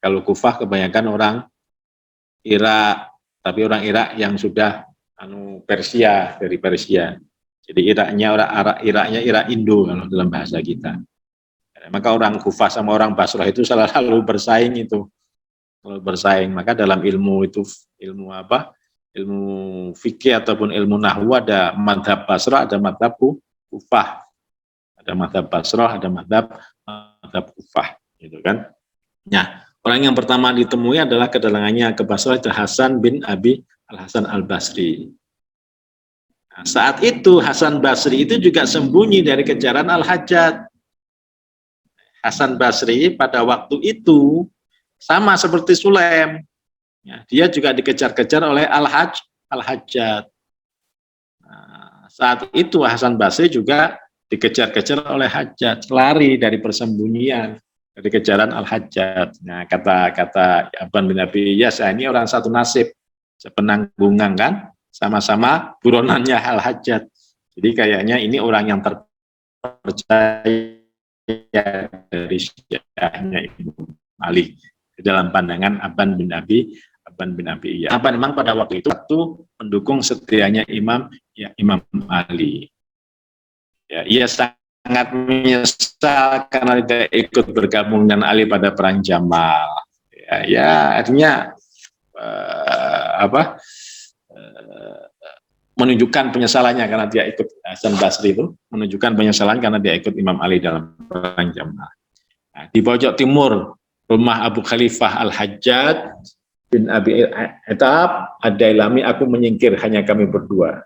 Speaker 2: Kalau Kufah kebanyakan orang Irak, tapi orang Irak yang sudah Persia, dari Persia. Jadi Iraknya Irak Indo kalau dalam bahasa kita. Maka orang Kufah sama orang Basrah itu selalu bersaing itu. Kalau bersaing, maka dalam ilmu fikih ataupun ilmu nahwu ada madhab Basrah, ada madhab Kufah. Ada madhab Basrah, ada madhab Kufah, gitu kan. Nah, orang yang pertama ditemui adalah kedatangannya ke Basrah itu Hasan bin Abi Al-Hasan Al-Basri. Nah, saat itu Hasan Basri itu juga sembunyi dari kejaran Al-Hajjaj. Hasan Basri pada waktu itu sama seperti Sulaim. Ya, dia juga dikejar-kejar oleh Al-Hajjaj. Nah, saat itu Hasan Basri juga dikejar-kejar oleh Hajjaj, lari dari persembunyian, dari kejaran Al-Hajjaj. Nah, kata Abban bin Abi Iyas, ini orang satu nasib, sepenanggungan kan, sama-sama buronannya Al-Hajjaj. Jadi kayaknya ini orang yang terpercaya dari Syiahnya Imam Ali dalam pandangan Abban bin Abi Iyas. Apa memang pada waktu itu pendukung setianya Imam Ali. Ya, ia sangat menyesal karena tidak ikut bergabung dengan Ali pada perang Jamal. Ya artinya menunjukkan penyesalannya karena dia ikut Hasan Basri itu menunjukkan penyesalan karena dia ikut Imam Ali dalam perang Jamal. Nah, di pojok timur rumah Abu Khalifah Al-Hajjaj bin Abi Etab Ad-Dailami, aku menyingkir hanya kami berdua.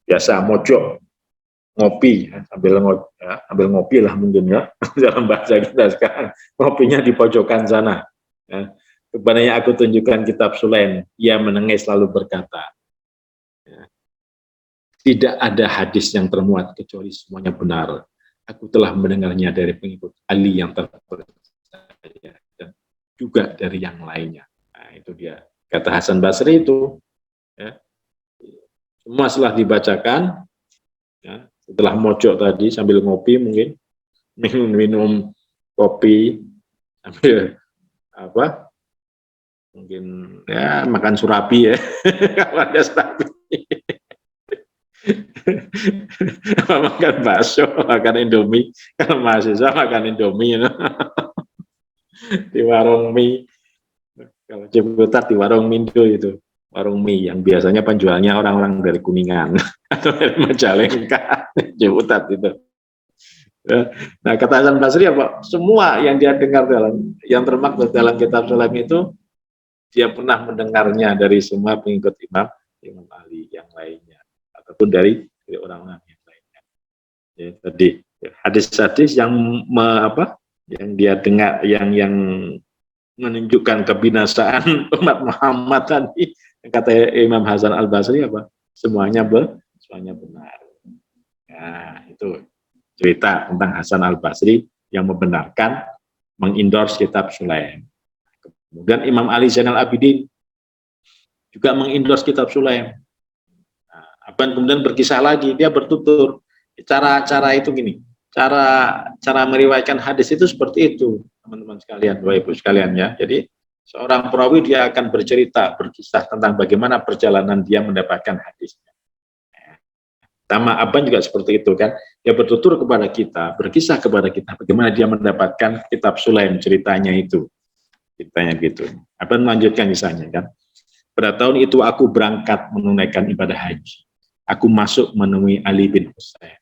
Speaker 2: Biasa mojok ngopi sambil ngopi lah mungkin ya dalam bahasa kita sekarang, ngopinya di pojokan sana ya. Kepadanya aku tunjukkan kitab Sulaim, ia menangis lalu berkata, ya, tidak ada hadis yang termuat kecuali semuanya benar. Aku telah mendengarnya dari pengikut Ali yang terpercaya dan juga dari yang lainnya. Nah, itu dia kata Hasan Basri itu ya. Semua setelah dibacakan ya, setelah mojok tadi sambil ngopi mungkin minum kopi sambil apa mungkin ya makan surabi ya kalau ada surabi makan bakso, makan indomie, kalau mahasiswa makan indomie di warung mie, kalau Ciputat di warung Mindo itu warung mie yang biasanya penjualnya orang-orang dari Kuningan atau dari Majalengka. Ciputat itu. Nah, kata Hasan Basri apa? Semua yang dia dengar yang termaktub dalam kitab Sulaim itu dia pernah mendengarnya dari semua pengikut Imam Ali yang lainnya ataupun dari orang-orang yang lainnya. Ya, tadi hadis-hadis yang yang dia dengar yang menunjukkan kebinasaan umat Muhammad tadi, kata Imam Hasan Al Basri apa? Semuanya benar. Nah, itu cerita tentang Hasan Al Basri yang membenarkan mengendorse kitab Sulaim. Kemudian Imam Ali Zainal Abidin juga mengendorse kitab Sulaim. Nah, Aban kemudian berkisah lagi, dia bertutur cara-cara itu gini, cara meriwayatkan hadis itu seperti itu, teman-teman sekalian, Bapak Ibu sekalian ya. Jadi seorang perawi dia akan berkisah tentang bagaimana perjalanan dia mendapatkan hadisnya. Sama Aban juga seperti itu kan, dia bertutur kepada kita, berkisah kepada kita bagaimana dia mendapatkan kitab Sulaim, ceritanya gitu. Aban melanjutkan misalnya kan, pada tahun itu aku berangkat menunaikan ibadah haji. Aku masuk menemui Ali bin Husain.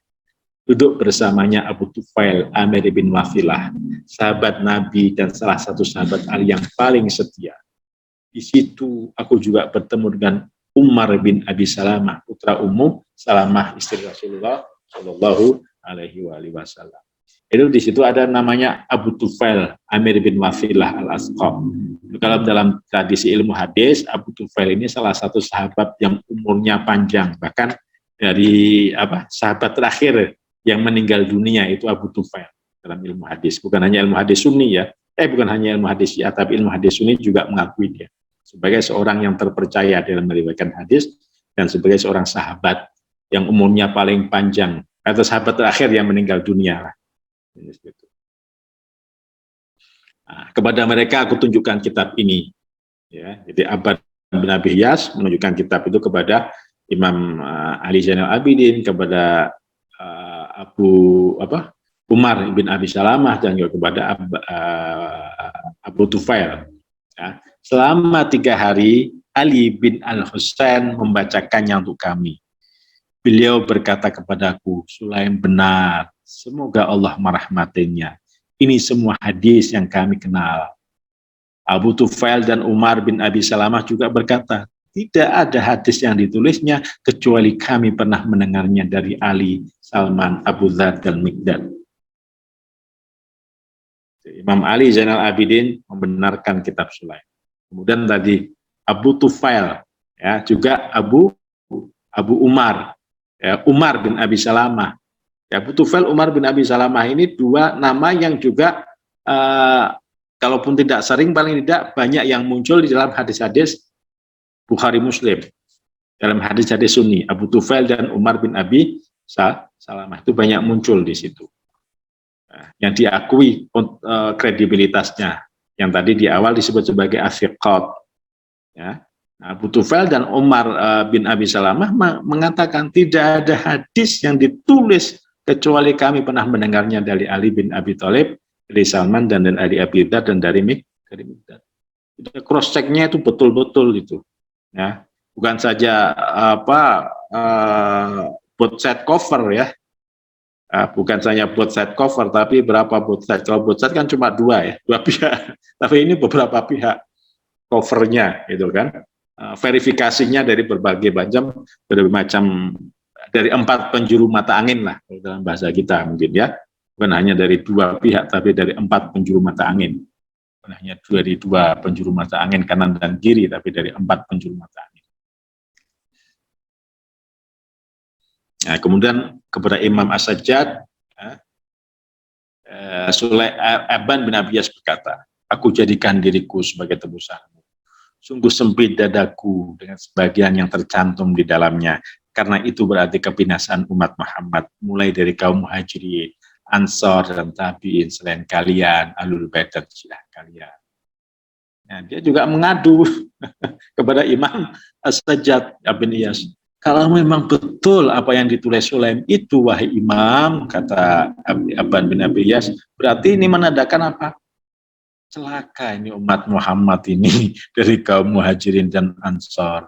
Speaker 2: Duduk bersamanya Abu Tufail Amir bin Wafilah, sahabat Nabi dan salah satu sahabat Ali yang paling setia. Di situ aku juga bertemu dengan Umar bin Abi Salamah, putra Ummu Salamah, istri Rasulullah Shallallahu Alaihi Wasallam. Itu di situ ada namanya Abu Tufail Amir bin Wafilah al-Asqam. Kalau dalam tradisi ilmu hadis, Abu Tufail ini salah satu sahabat yang umurnya panjang, bahkan dari sahabat terakhir yang meninggal dunia itu Abu Tufail dalam ilmu hadis. Bukan hanya ilmu hadis Sunni ya, bukan hanya ilmu hadis ya, tapi ilmu hadis Sunni juga mengakui dia sebagai seorang yang terpercaya dalam meriwayatkan hadis dan sebagai seorang sahabat yang umurnya paling panjang atau sahabat terakhir yang meninggal dunia. Nah, kepada mereka aku tunjukkan kitab ini. Ya, jadi Aban bin Abi Iyas menunjukkan kitab itu kepada Imam Ali Zainal Abidin, kepada Umar bin Abi Salamah dan juga kepada Abu Tufail. Ya. Selama 3 hari Ali bin Al-Husain membacakannya untuk kami. Beliau berkata kepadaku, Sulaim benar, semoga Allah merahmatinya. Ini semua hadis yang kami kenal. Abu Tufail dan Umar bin Abi Salamah juga berkata, tidak ada hadis yang ditulisnya kecuali kami pernah mendengarnya dari Ali, Salman, Abu Dzar, dan Miqdad. Imam Ali Zainal Abidin membenarkan kitab Sulaim. Kemudian tadi Abu Tufail, ya, juga Abu Umar, ya, Umar bin Abi Salamah. Ya, Abu Tufail, Umar bin Abi Salamah ini dua nama yang juga kalaupun tidak sering, paling tidak banyak yang muncul di dalam hadis-hadis Bukhari Muslim. Dalam hadis-hadis Sunni, Abu Tufail dan Umar bin Abi Salamah itu banyak muncul di situ. Nah, yang diakui kredibilitasnya, yang tadi di awal disebut sebagai as-siqat. Ya. Nah, Abu Tufail dan Umar bin Abi Salamah mengatakan tidak ada hadis yang ditulis kecuali kami pernah mendengarnya dari Ali bin Abi Thalib, dari Salman dan dari Abi Dzar dan dari Miqdad. Cross check-nya itu betul-betul gitu. Ya. Bukan saja buat set cover ya. Bukan hanya both side cover, tapi berapa both side. Kalau both side kan cuma dua ya, dua pihak. Tapi ini beberapa pihak covernya, gitu kan. Verifikasinya dari berbagai macam dari 4 penjuru mata angin lah dalam bahasa kita mungkin ya. Bukan hanya dari 2 pihak, tapi dari 4 penjuru mata angin. Bukan hanya dari 2 penjuru mata angin kanan dan kiri, tapi dari 4 penjuru mata angin. Nah, kemudian kepada Imam As-Sajjad, Aban bin Abiyas berkata, aku jadikan diriku sebagai tebusanmu. Sungguh sempit dadaku dengan sebagian yang tercantum di dalamnya, karena itu berarti kebinasaan umat Muhammad, mulai dari kaum muhajirin, ansor dan tabiin selain kalian, alul bait dan syiah kalian. Nah, dia juga mengadu kepada Imam As-Sajjad bin Iyas. Kalau memang betul apa yang ditulis Sulaim itu, wahai Imam, kata Aban bin Abi Iyas, berarti ini menandakan apa? Celaka ini umat Muhammad ini dari kaum muhajirin dan ansor.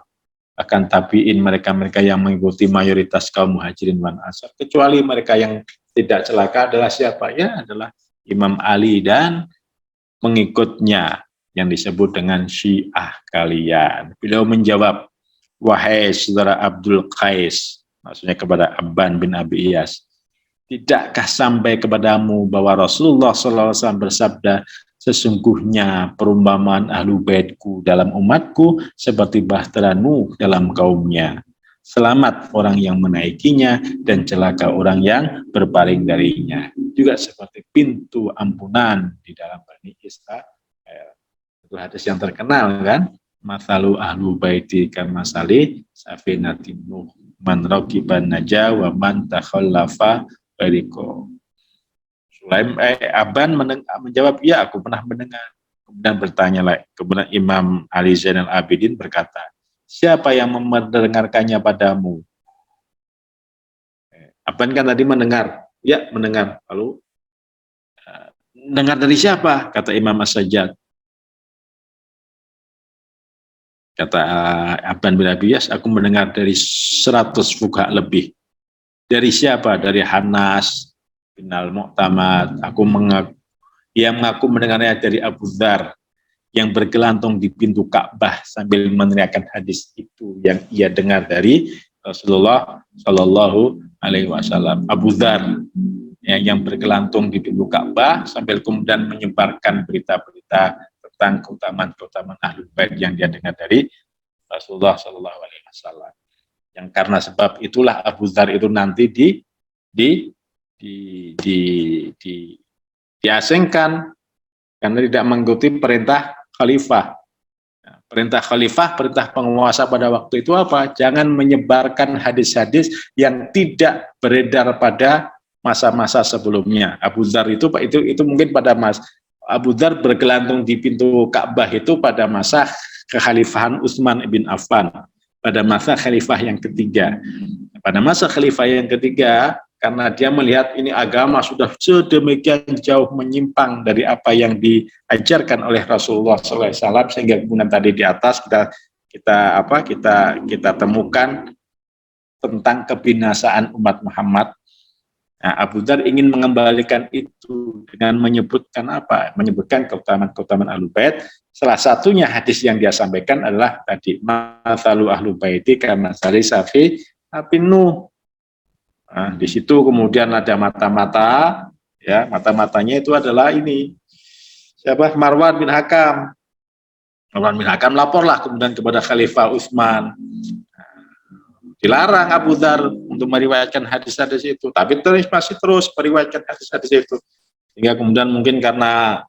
Speaker 2: Akan tabiin mereka-mereka yang mengikuti mayoritas kaum muhajirin dan ansor. Kecuali mereka yang tidak celaka adalah siapa? Ya, adalah Imam Ali dan pengikutnya yang disebut dengan Syiah kalian. Beliau menjawab, wahai saudara Abdul Qais, maksudnya kepada Abban bin Abi Iyas, tidakkah sampai kepadamu bahwa Rasulullah SAW bersabda, sesungguhnya perumpamaan ahlu baitku dalam umatku seperti bahtera Nuh dalam kaumnya. Selamat orang yang menaikinya dan celaka orang yang berpaling darinya. Juga seperti pintu ampunan di dalam Bani Israil. Itu hadis yang terkenal kan? Masalu ahlu baiti kamasali safinatin Nuh man raqiban naja wa man takhallafa bariko. Sulaim Aban menjawab, ya aku pernah mendengar. Kemudian bertanya lagi, kemudian Imam Ali Zainal Abidin berkata, siapa yang mendengarkannya padamu? Aban kan tadi mendengar, ya mendengar. Lalu dengar dari siapa? Kata Imam As-Sajjad. Kata Aban bin Abi Iyas, aku mendengar dari 100 fuqaha lebih. Dari siapa? Dari Hanas bin Al-Mu'tamad. Ia mengaku mendengarnya dari Abu Dzar yang bergelantung di pintu Ka'bah sambil meneriakkan hadis itu yang ia dengar dari Rasulullah Shallallahu Alaihi Wasallam. Abu Dzar yang bergelantung di pintu Ka'bah sambil kemudian menyebarkan berita-berita tentang keutamaan Ahlul Bait yang dia dengar dari Rasulullah Shallallahu Alaihi Wasallam. Yang karena sebab itulah Abu Dzar itu nanti diasingkan karena tidak mengikuti perintah khalifah. Perintah khalifah, perintah penguasa pada waktu itu apa? Jangan menyebarkan hadis-hadis yang tidak beredar pada masa-masa sebelumnya. Abu Dzar itu mungkin pada Abu Dzar bergelantung di pintu Ka'bah itu pada masa kekhalifahan Utsman bin Affan, pada masa khalifah yang ketiga. Pada masa khalifah yang ketiga, karena dia melihat ini agama sudah sedemikian jauh menyimpang dari apa yang diajarkan oleh Rasulullah SAW, sehingga kemudian tadi di atas kita temukan tentang kebinasaan umat Muhammad. Nah, Abu Dzar ingin mengembalikan itu dengan menyebutkan apa? Menyebutkan keutamaan Ahlul Bait. Salah satunya hadis yang dia sampaikan adalah tadi masalu Ahlul Baiti karena sari safi apinu. Nah, di situ kemudian ada mata-mata, ya mata-matanya itu adalah ini siapa? Marwan bin Hakam. Marwan bin Hakam laporlah kemudian kepada Khalifah Utsman. Dilarang Abu Dzar untuk meriwayatkan hadis-hadis itu, tapi masih terus meriwayatkan hadis-hadis itu. Hingga kemudian mungkin karena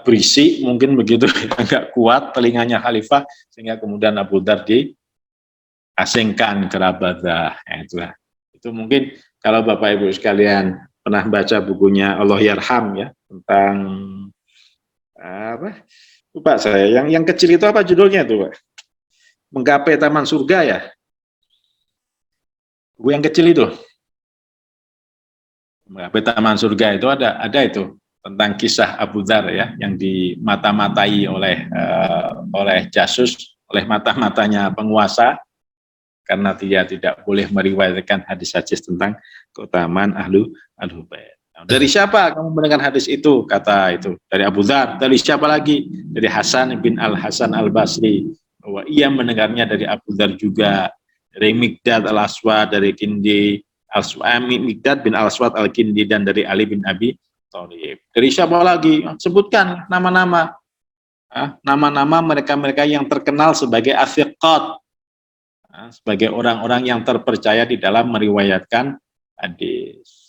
Speaker 2: berisik, mungkin begitu agak kuat telinganya Khalifah, sehingga kemudian Abu Dzar diasingkan ke Rabadah. Itu mungkin kalau Bapak Ibu sekalian pernah baca bukunya Allah Yarham ya tentang apa? Lupa saya. Yang kecil itu apa judulnya itu, Pak? Menggapai Taman Surga ya. Buku yang kecil itu, Menggapai Taman Surga itu ada itu tentang kisah Abu Dzar ya, yang dimata-matai oleh jasus, oleh mata-matanya penguasa. karena dia tidak boleh meriwayatkan hadis-hadis tentang keutamaan ahlul bait. Nah, dari siapa kamu mendengar hadis itu? Kata itu dari Abu Dzar. Dari siapa lagi? Dari Hasan bin Al Hasan Al Basri. Bahwa ia mendengarnya dari Abu Dzar juga, dari Miqdad Al Aswad, dari Kindi Miqdad bin Al Aswad Al Kindi, dan dari Ali bin Abi Thalib. Dari siapa lagi? Sebutkan nama-nama. Nama-nama mereka-mereka yang terkenal sebagai athiqat, sebagai orang-orang yang terpercaya di dalam meriwayatkan hadis.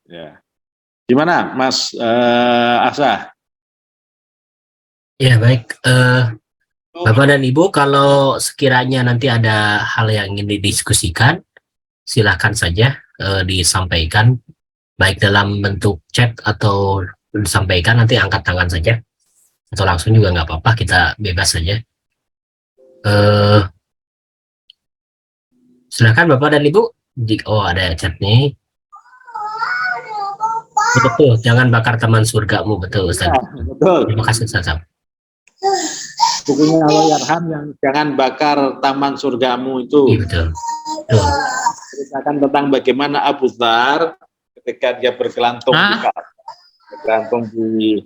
Speaker 2: Ya. Gimana, Mas Asa?
Speaker 1: Ya, baik. Bapak dan Ibu, kalau sekiranya nanti ada hal yang ingin didiskusikan, silakan saja disampaikan, baik dalam bentuk chat atau disampaikan, nanti angkat tangan saja. Atau langsung juga nggak apa-apa, kita bebas saja. Silakan Bapak dan Ibu. Oh, ada chat nih. Betul, jangan bakar taman surgamu, betul Ustaz.
Speaker 2: Ya, betul.
Speaker 1: Terima kasih Ustaz.
Speaker 2: Bukunya Allahyarham yang jangan bakar taman surgamu itu.
Speaker 1: Iya, betul. Betul.
Speaker 2: Ceritakan tentang bagaimana Abu Dzar ketika dia bergelantung di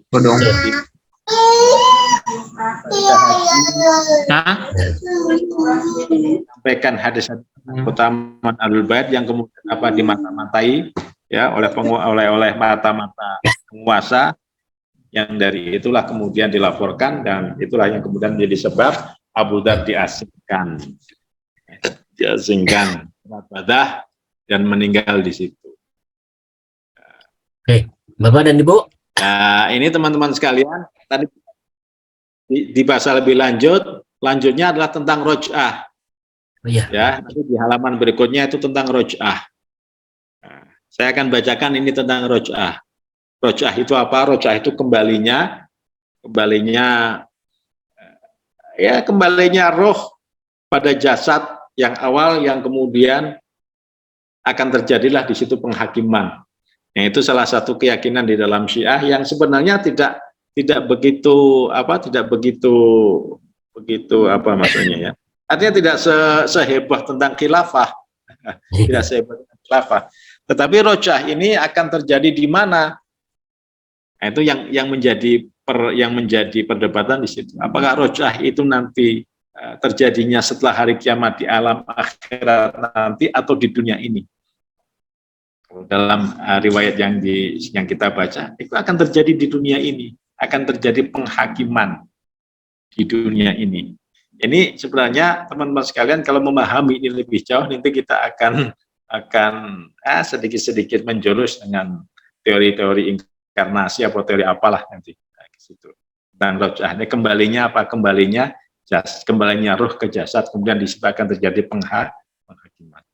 Speaker 2: sampaikan hadis keutamaan ahlul bait yang kemudian dimata-matai ya oleh mata-mata penguasa, yang dari itulah kemudian dilaporkan, dan itulah yang kemudian menjadi sebab Abu Dzar diasingkan ibadah dan meninggal di situ.
Speaker 1: Oke, Bapak dan Ibu.
Speaker 2: Nah, ini teman-teman sekalian, tadi dibahas lebih lanjutnya adalah tentang roj'ah.
Speaker 1: Iya.
Speaker 2: Ya, nanti di halaman berikutnya itu tentang roj'ah. Nah, saya akan bacakan ini tentang roj'ah. Roj'ah itu apa? Roj'ah itu kembalinya roh pada jasad yang awal, yang kemudian akan terjadilah di situ penghakiman. Nah, itu salah satu keyakinan di dalam Syiah yang sebenarnya tidak begitu maksudnya ya. Artinya tidak seheboh tentang khilafah. Tidak seheboh tentang khilafah. Tetapi roj'ah ini akan terjadi di mana? Nah, itu yang menjadi perdebatan di situ. Apakah roj'ah itu nanti terjadinya setelah hari kiamat di alam akhirat nanti atau di dunia ini? Dalam riwayat yang kita baca, itu akan terjadi di dunia ini, akan terjadi penghakiman di dunia ini. Ini sebenarnya teman-teman sekalian, kalau memahami ini lebih jauh, nanti kita akan sedikit-sedikit menjurus dengan teori-teori inkarnasi atau teori apalah nanti ke situ. Dan roj'ah ini kembalinya apa? Kembalinya roh ke jasad, kemudian di situ akan terjadi penghakiman.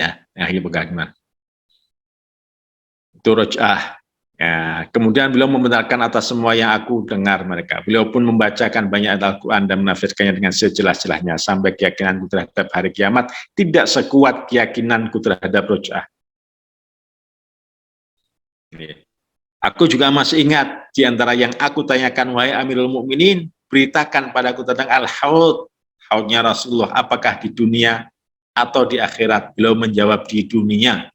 Speaker 2: Ya, penghakiman. Itu roj'ah. Ya, kemudian beliau membenarkan atas semua yang aku dengar mereka. Beliau pun membacakan banyak ayat Al-Quran dan menafsirkannya dengan sejelas-jelasnya, sampai keyakinanku terhadap hari kiamat tidak sekuat keyakinanku terhadap roj'ah. Aku juga masih ingat di antara yang aku tanyakan, wahai Amirul Mukminin, beritakan padaku tentang Al-Haud. Haudnya Rasulullah, apakah di dunia atau di akhirat? Beliau menjawab di dunia.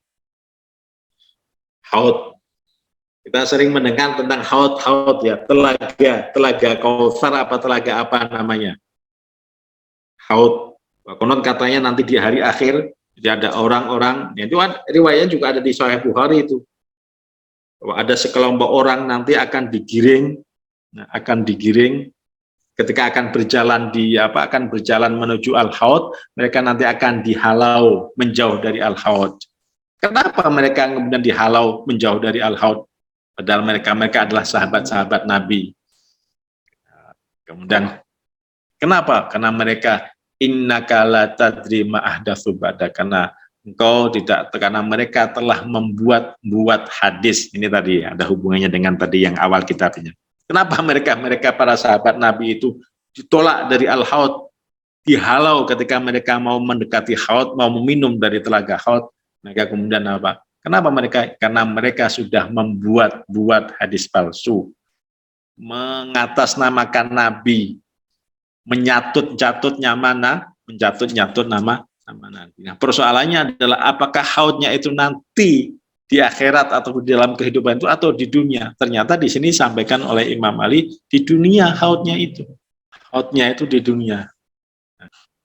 Speaker 2: Haud. Kita sering mendengar tentang haud ya, telaga Kautsar apa telaga apa namanya. Haud. Konon katanya nanti di hari akhir jadi ada orang-orang, itu riwayatnya juga ada di Sahih Bukhari itu. Bahwa ada sekelompok orang nanti akan digiring ketika akan berjalan menuju Al-Haud, mereka nanti akan dihalau menjauh dari Al-Haud. Kenapa mereka kemudian dihalau menjauh dari Al-Haud? Padahal mereka adalah sahabat-sahabat Nabi. Kemudian kenapa? Karena mereka innaka la tadri ma ahdatsu ba'da, karena mereka telah membuat hadis. Ini tadi ada hubungannya dengan tadi yang awal kitabnya. Kenapa mereka para sahabat Nabi itu ditolak dari Al-Haud, dihalau ketika mereka mau mendekati Haud, mau meminum dari telaga Haud? Mereka kemudian apa? Kenapa mereka? Karena mereka sudah membuat hadis palsu. mengatasnamakan Nabi, mencatut-nyatut nama Nabi. Nah, persoalannya adalah apakah haudnya itu nanti di akhirat atau di dalam kehidupan itu atau di dunia. Ternyata di sini disampaikan oleh Imam Ali di dunia haudnya itu. Haudnya itu di dunia.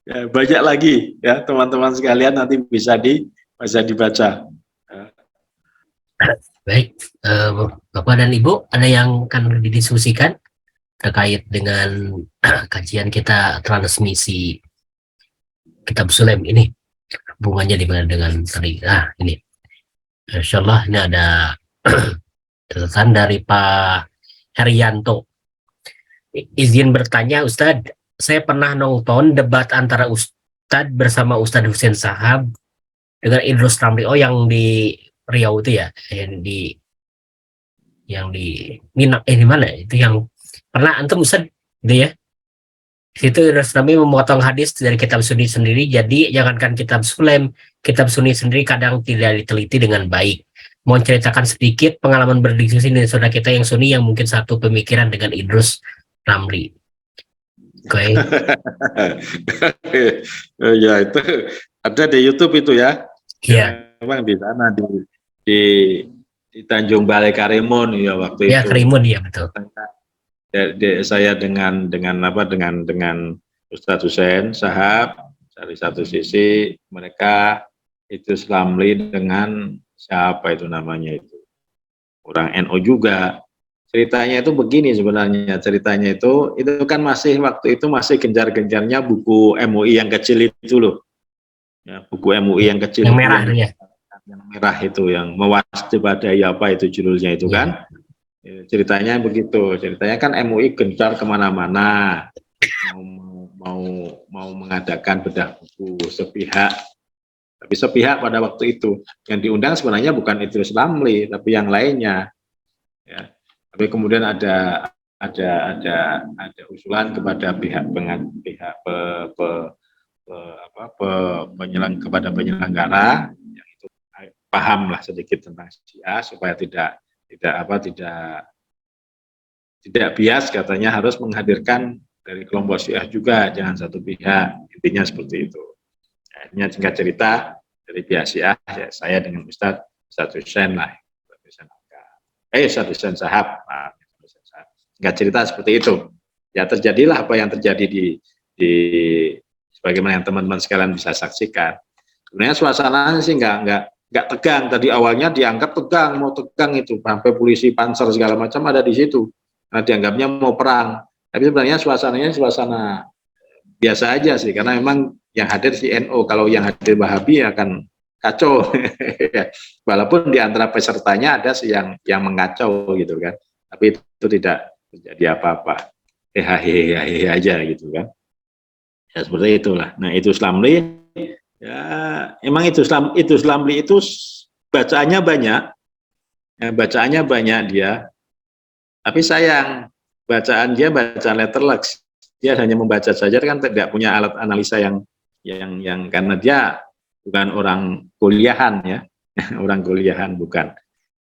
Speaker 2: Ya, banyak lagi ya teman-teman sekalian, nanti bisa dibaca.
Speaker 1: Baik, Bapak dan Ibu, ada yang akan didiskusikan terkait dengan kajian kita transmisi Kitab Sulaim ini, hubungannya dimana dengan tadi? Ini, Insya Allah ini ada catatan dari Pak Herianto. Izin bertanya, Ustadz, saya pernah nonton debat antara Ustadz bersama Ustadz Hussein Sahab dengan Idrus Ramli, yang di Riau itu ya, yang di Minang, di mana itu, yang pernah antum Ustadz gitu ya. Situ Idrus Ramli memotong hadis dari kitab Sunni sendiri, jadi jangankan kitab Sulaim, kitab Sunni sendiri kadang tidak diteliti dengan baik. Mau ceritakan sedikit pengalaman berdiskusi dengan saudara kita yang Sunni yang mungkin satu pemikiran dengan Idrus Ramli. Oke.
Speaker 2: Ya, itu ada di YouTube itu ya.
Speaker 1: Iya.
Speaker 2: Memang di sana di Tanjung Balai Karimun ya waktu itu.
Speaker 1: Ya, Karimun ya, betul.
Speaker 2: Saya dengan Ustadz Hussein Sahab dari satu sisi, mereka itu Ramli dengan siapa itu namanya itu, orang NU juga. Ceritanya itu begini sebenarnya, ceritanya itu kan masih waktu itu masih gencar-gencarnya buku MUI yang kecil itu loh. Ya, buku MUI yang kecil
Speaker 1: yang merah ya.
Speaker 2: Yang merah itu, yang mewaspadai apa itu judulnya itu kan. Ceritanya begitu, ceritanya kan MUI gencar kemana-mana mau mengadakan bedah buku sepihak, tapi sepihak pada waktu itu yang diundang sebenarnya bukan Idrus Ramli tapi yang lainnya ya. Tapi kemudian ada usulan kepada kepada penyelenggara yang itu pahamlah sedikit tentang Syiah supaya tidak bias, katanya harus menghadirkan dari kelompok Syiah juga, jangan satu pihak, intinya seperti itu. Akhirnya singkat cerita dari pihak Syiah ya saya dengan Ustadz Hussein lah, Ustadz Hussein Sahab, singkat cerita seperti itu. Ya terjadilah apa yang terjadi di sebagaimana yang teman-teman sekalian bisa saksikan. Sebenarnya suasananya sih nggak tegang. Tadi awalnya dianggap tegang, mau tegang itu sampai polisi panser segala macam ada di situ. Nah, dianggapnya mau perang. Tapi sebenarnya suasananya suasana biasa aja sih, karena memang yang hadir si NU, kalau yang hadir Wahabi akan kacau. Walaupun di antara pesertanya ada yang mengacau gitu kan, tapi itu tidak terjadi apa-apa, hehehe aja gitu kan. Ya seperti itulah. Nah itu Ramli, ya emang itu Ramli itu bacaannya banyak dia, tapi sayang bacaan dia baca letterlux. Dia hanya membaca saja kan, tidak punya alat analisa yang karena dia bukan orang kuliahan ya, orang kuliahan bukan.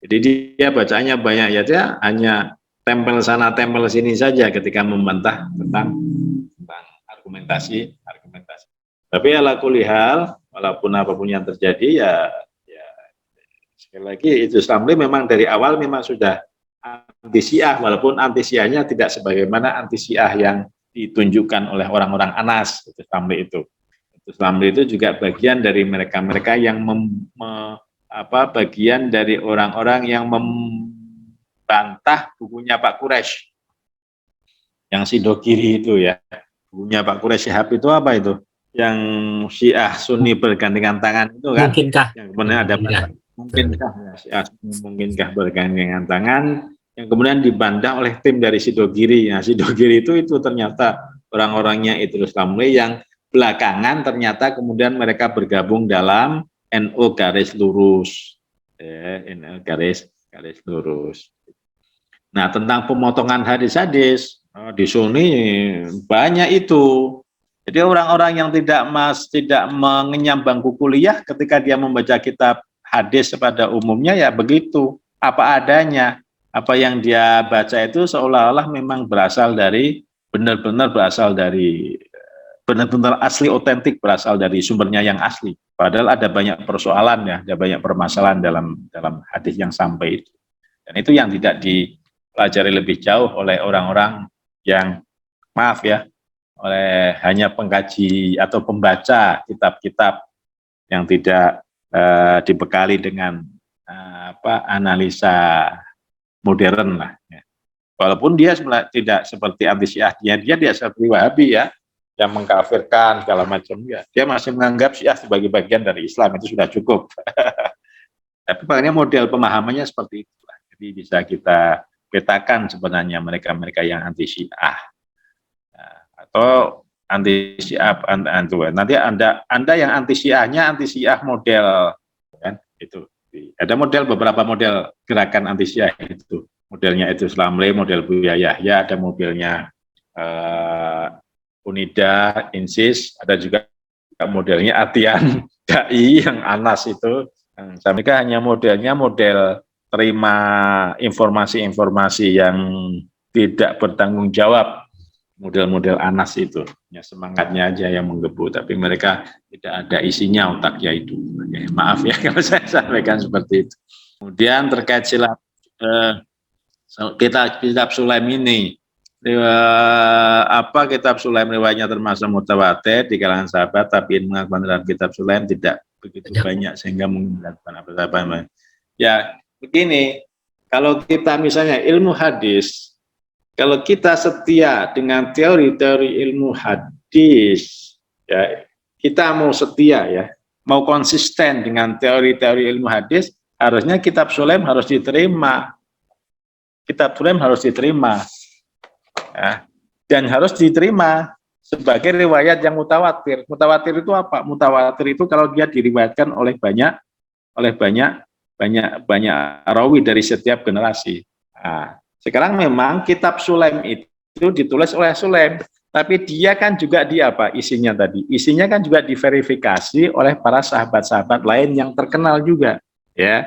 Speaker 2: Jadi dia bacaannya banyak ya, dia hanya tempel sana tempel sini saja ketika membantah tentang argumentasi. Tapi ala kulihal, walaupun apapun yang terjadi ya sekali lagi itu Ramli memang dari awal memang sudah anti Syiah, walaupun anti Syiahnya tidak sebagaimana anti Syiah yang ditunjukkan oleh orang-orang Anas. Itu Ramli itu juga bagian dari mereka yang bagian dari orang-orang yang membantah bukunya Pak Quraisy yang Sidogiri itu ya. Bukunya Pak Quraisy Shihab itu apa itu? Yang Syiah Sunni bergandengan tangan itu kan?
Speaker 1: Mungkinkah?
Speaker 2: Yang kemudian ada mungkinkah bergandengan tangan, yang kemudian dibantah oleh tim dari Sidogiri. Nah, Sidogiri itu ternyata orang-orangnya Idrus Ramli yang belakangan ternyata kemudian mereka bergabung dalam NU garis lurus. NU garis lurus. Nah, tentang pemotongan hadis-hadis di Sunni banyak itu. Jadi orang-orang yang tidak mengenyam bangku kuliah ketika dia membaca kitab hadis pada umumnya ya begitu, apa adanya. Apa yang dia baca itu seolah-olah memang benar-benar berasal dari benar-benar asli, otentik, berasal dari sumbernya yang asli. Padahal ada banyak persoalan ya, ada banyak permasalahan dalam hadis yang sampai itu. Dan itu yang tidak dipelajari lebih jauh oleh orang-orang yang, maaf ya, oleh hanya pengkaji atau pembaca kitab-kitab yang tidak dibekali dengan analisa modern lah. Ya. Walaupun dia tidak seperti anti Syiah, dia seperti Wahabi ya, yang mengkafirkan segala macam ya. Dia masih menganggap Syiah sebagai bagian dari Islam, itu sudah cukup. Tapi makanya model pemahamannya seperti itu. Jadi bisa kita petakan sebenarnya mereka-mereka yang anti Syiah. Nah, atau anti Syiah, nanti Anda yang anti Syiahnya anti Syiah model kan itu. Ada beberapa model gerakan anti Syiah itu. Modelnya itu Islamle, model Buya Yahya, ada modelnya Unida, Insis, ada juga modelnya Atian Dai yang Anas itu. Mereka hanya model terima informasi-informasi yang tidak bertanggung jawab, model-model Anas itu. Ya, semangatnya aja yang menggebu, tapi mereka tidak ada isinya otaknya itu. Ya, maaf ya kalau saya sampaikan seperti itu. Kemudian terkait kitab Sulaim ini, kitab Sulaim riwayatnya termasuk mutawatir di kalangan sahabat, tapi pengakuan dalam kitab Sulaim tidak begitu banyak sehingga menggunakan apa. Ya begini, kalau kita misalnya ilmu hadis, kalau kita setia dengan teori-teori ilmu hadis, ya kita mau setia ya, mau konsisten dengan teori-teori ilmu hadis, harusnya kitab Sulaim harus diterima. Kitab Sulaim harus diterima ya, dan harus diterima sebagai riwayat yang mutawatir. Mutawatir itu apa? Mutawatir itu kalau dia diriwayatkan oleh banyak rawi dari setiap generasi. Nah, sekarang memang kitab Sulaim itu ditulis oleh Sulaim, tapi dia kan juga isinya tadi. Isinya kan juga diverifikasi oleh para sahabat-sahabat lain yang terkenal juga, ya.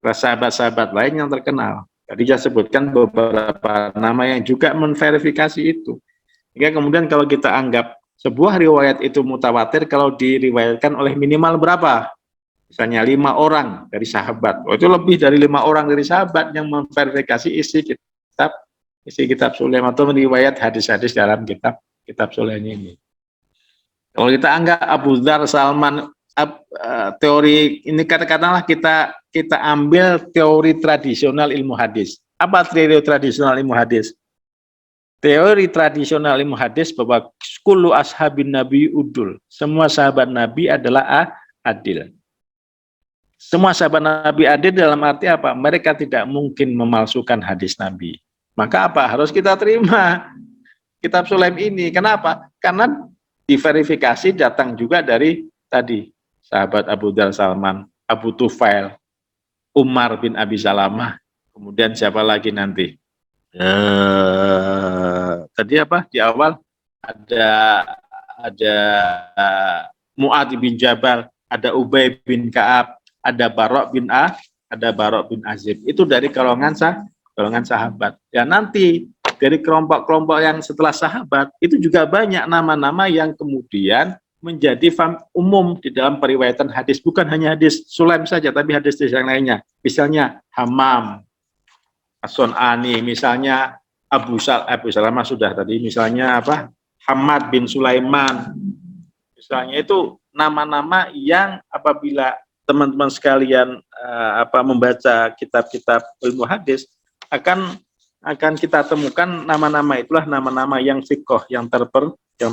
Speaker 2: Sahabat-sahabat lain yang terkenal. Tadi saya sebutkan beberapa nama yang juga menverifikasi itu. Hingga kemudian kalau kita anggap sebuah riwayat itu mutawatir kalau diriwayatkan oleh minimal berapa? Misalnya 5 orang dari sahabat. Itu lebih dari 5 orang dari sahabat yang memverifikasi isi kitab Sulaim atau riwayat hadis-hadis dalam kitab Sulaim ini. Kalau kita anggap Abu Dzar, Salman, teori ini katakanlah kita ambil teori tradisional ilmu hadis. Apa teori tradisional ilmu hadis? Teori tradisional ilmu hadis bahwa kullu ashabin nabi udul. Semua sahabat nabi adalah adil. Semua sahabat nabi adil dalam arti apa? Mereka tidak mungkin memalsukan hadis nabi. Maka apa? Harus kita terima kitab Sulaim ini. Kenapa? Karena diverifikasi datang juga dari tadi sahabat Abu Dzar, Salman, Abu Tufail, Umar bin Abi Salamah, kemudian siapa lagi nanti? Tadi apa di awal ada Mu'adz bin Jabal, ada Ubay bin Ka'ab, ada Barok bin Azib. Itu dari golongan sahabat. Ya nanti dari kelompok-kelompok yang setelah sahabat itu juga banyak nama-nama yang kemudian menjadi umum di dalam periwayatan hadis, bukan hanya hadis Sulaim saja, tapi hadis yang lainnya. Misalnya Hammam, As-Sun'ani, misalnya Abu Salamah sudah tadi, misalnya Hamad bin Sulaiman, misalnya itu nama-nama yang apabila teman-teman sekalian membaca kitab-kitab ilmu hadis akan kita temukan nama-nama itulah nama-nama yang fiqh, yang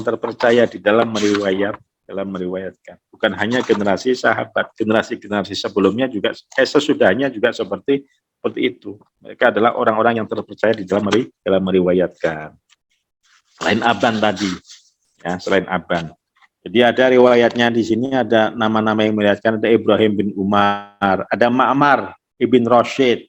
Speaker 2: terpercaya di dalam meriwayatkan. Bukan hanya generasi sahabat, generasi sebelumnya juga, sesudahnya juga seperti itu. Mereka adalah orang-orang yang terpercaya di dalam meriwayatkan. Selain Aban tadi, ya, selain Aban. Jadi ada riwayatnya di sini, ada nama-nama yang meriwayatkan, ada Ibrahim bin Umar, ada Ma'mar ibn Rashid,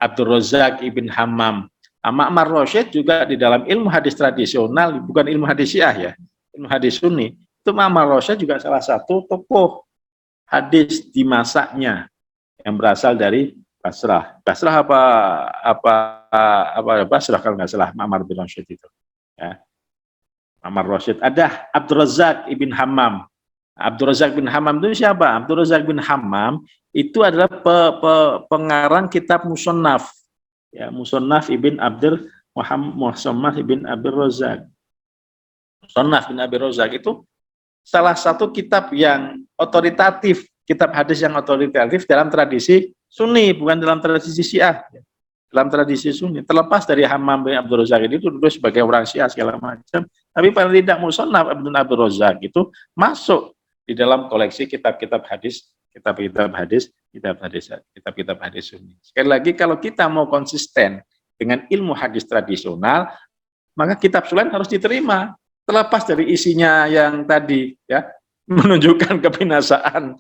Speaker 2: Abdul Razak ibn Hammam. Ma'mar Rashid juga di dalam ilmu hadis tradisional, bukan ilmu hadis Syiah ya, ilmu hadis Sunni. Itu Ma'mar Rashid juga salah satu tokoh hadis di masanya yang berasal dari Basrah apa Basrah kalau nggak salah, Ma'mar bin Rashid itu. Ya. Ma'mar Rashid. Ada Abdul Razak ibn Hammam. Abdul Razak bin Hammam itu siapa? Abdul Razak bin Hammam itu adalah pengarang kitab Musannaf. Ya, Musannaf ibn Abdul Muhammad Musannaf ibn Abdul Razak. Musannaf bin Abdul Razak itu salah satu kitab yang otoritatif, kitab hadis yang otoritatif dalam tradisi Sunni, bukan dalam tradisi Syiah. Dalam tradisi Sunni, terlepas dari Hammam bin Abdul Razak itu dulu sebagai orang Syiah segala macam, tapi paling tidak Musannaf Ibn Abdul Razak itu masuk di dalam koleksi kitab-kitab hadis, kitab-kitab hadis Sunni. Sekali lagi, kalau kita mau konsisten dengan ilmu hadis tradisional, maka kitab Sulaim harus diterima, terlepas dari isinya yang tadi ya menunjukkan kebinasaan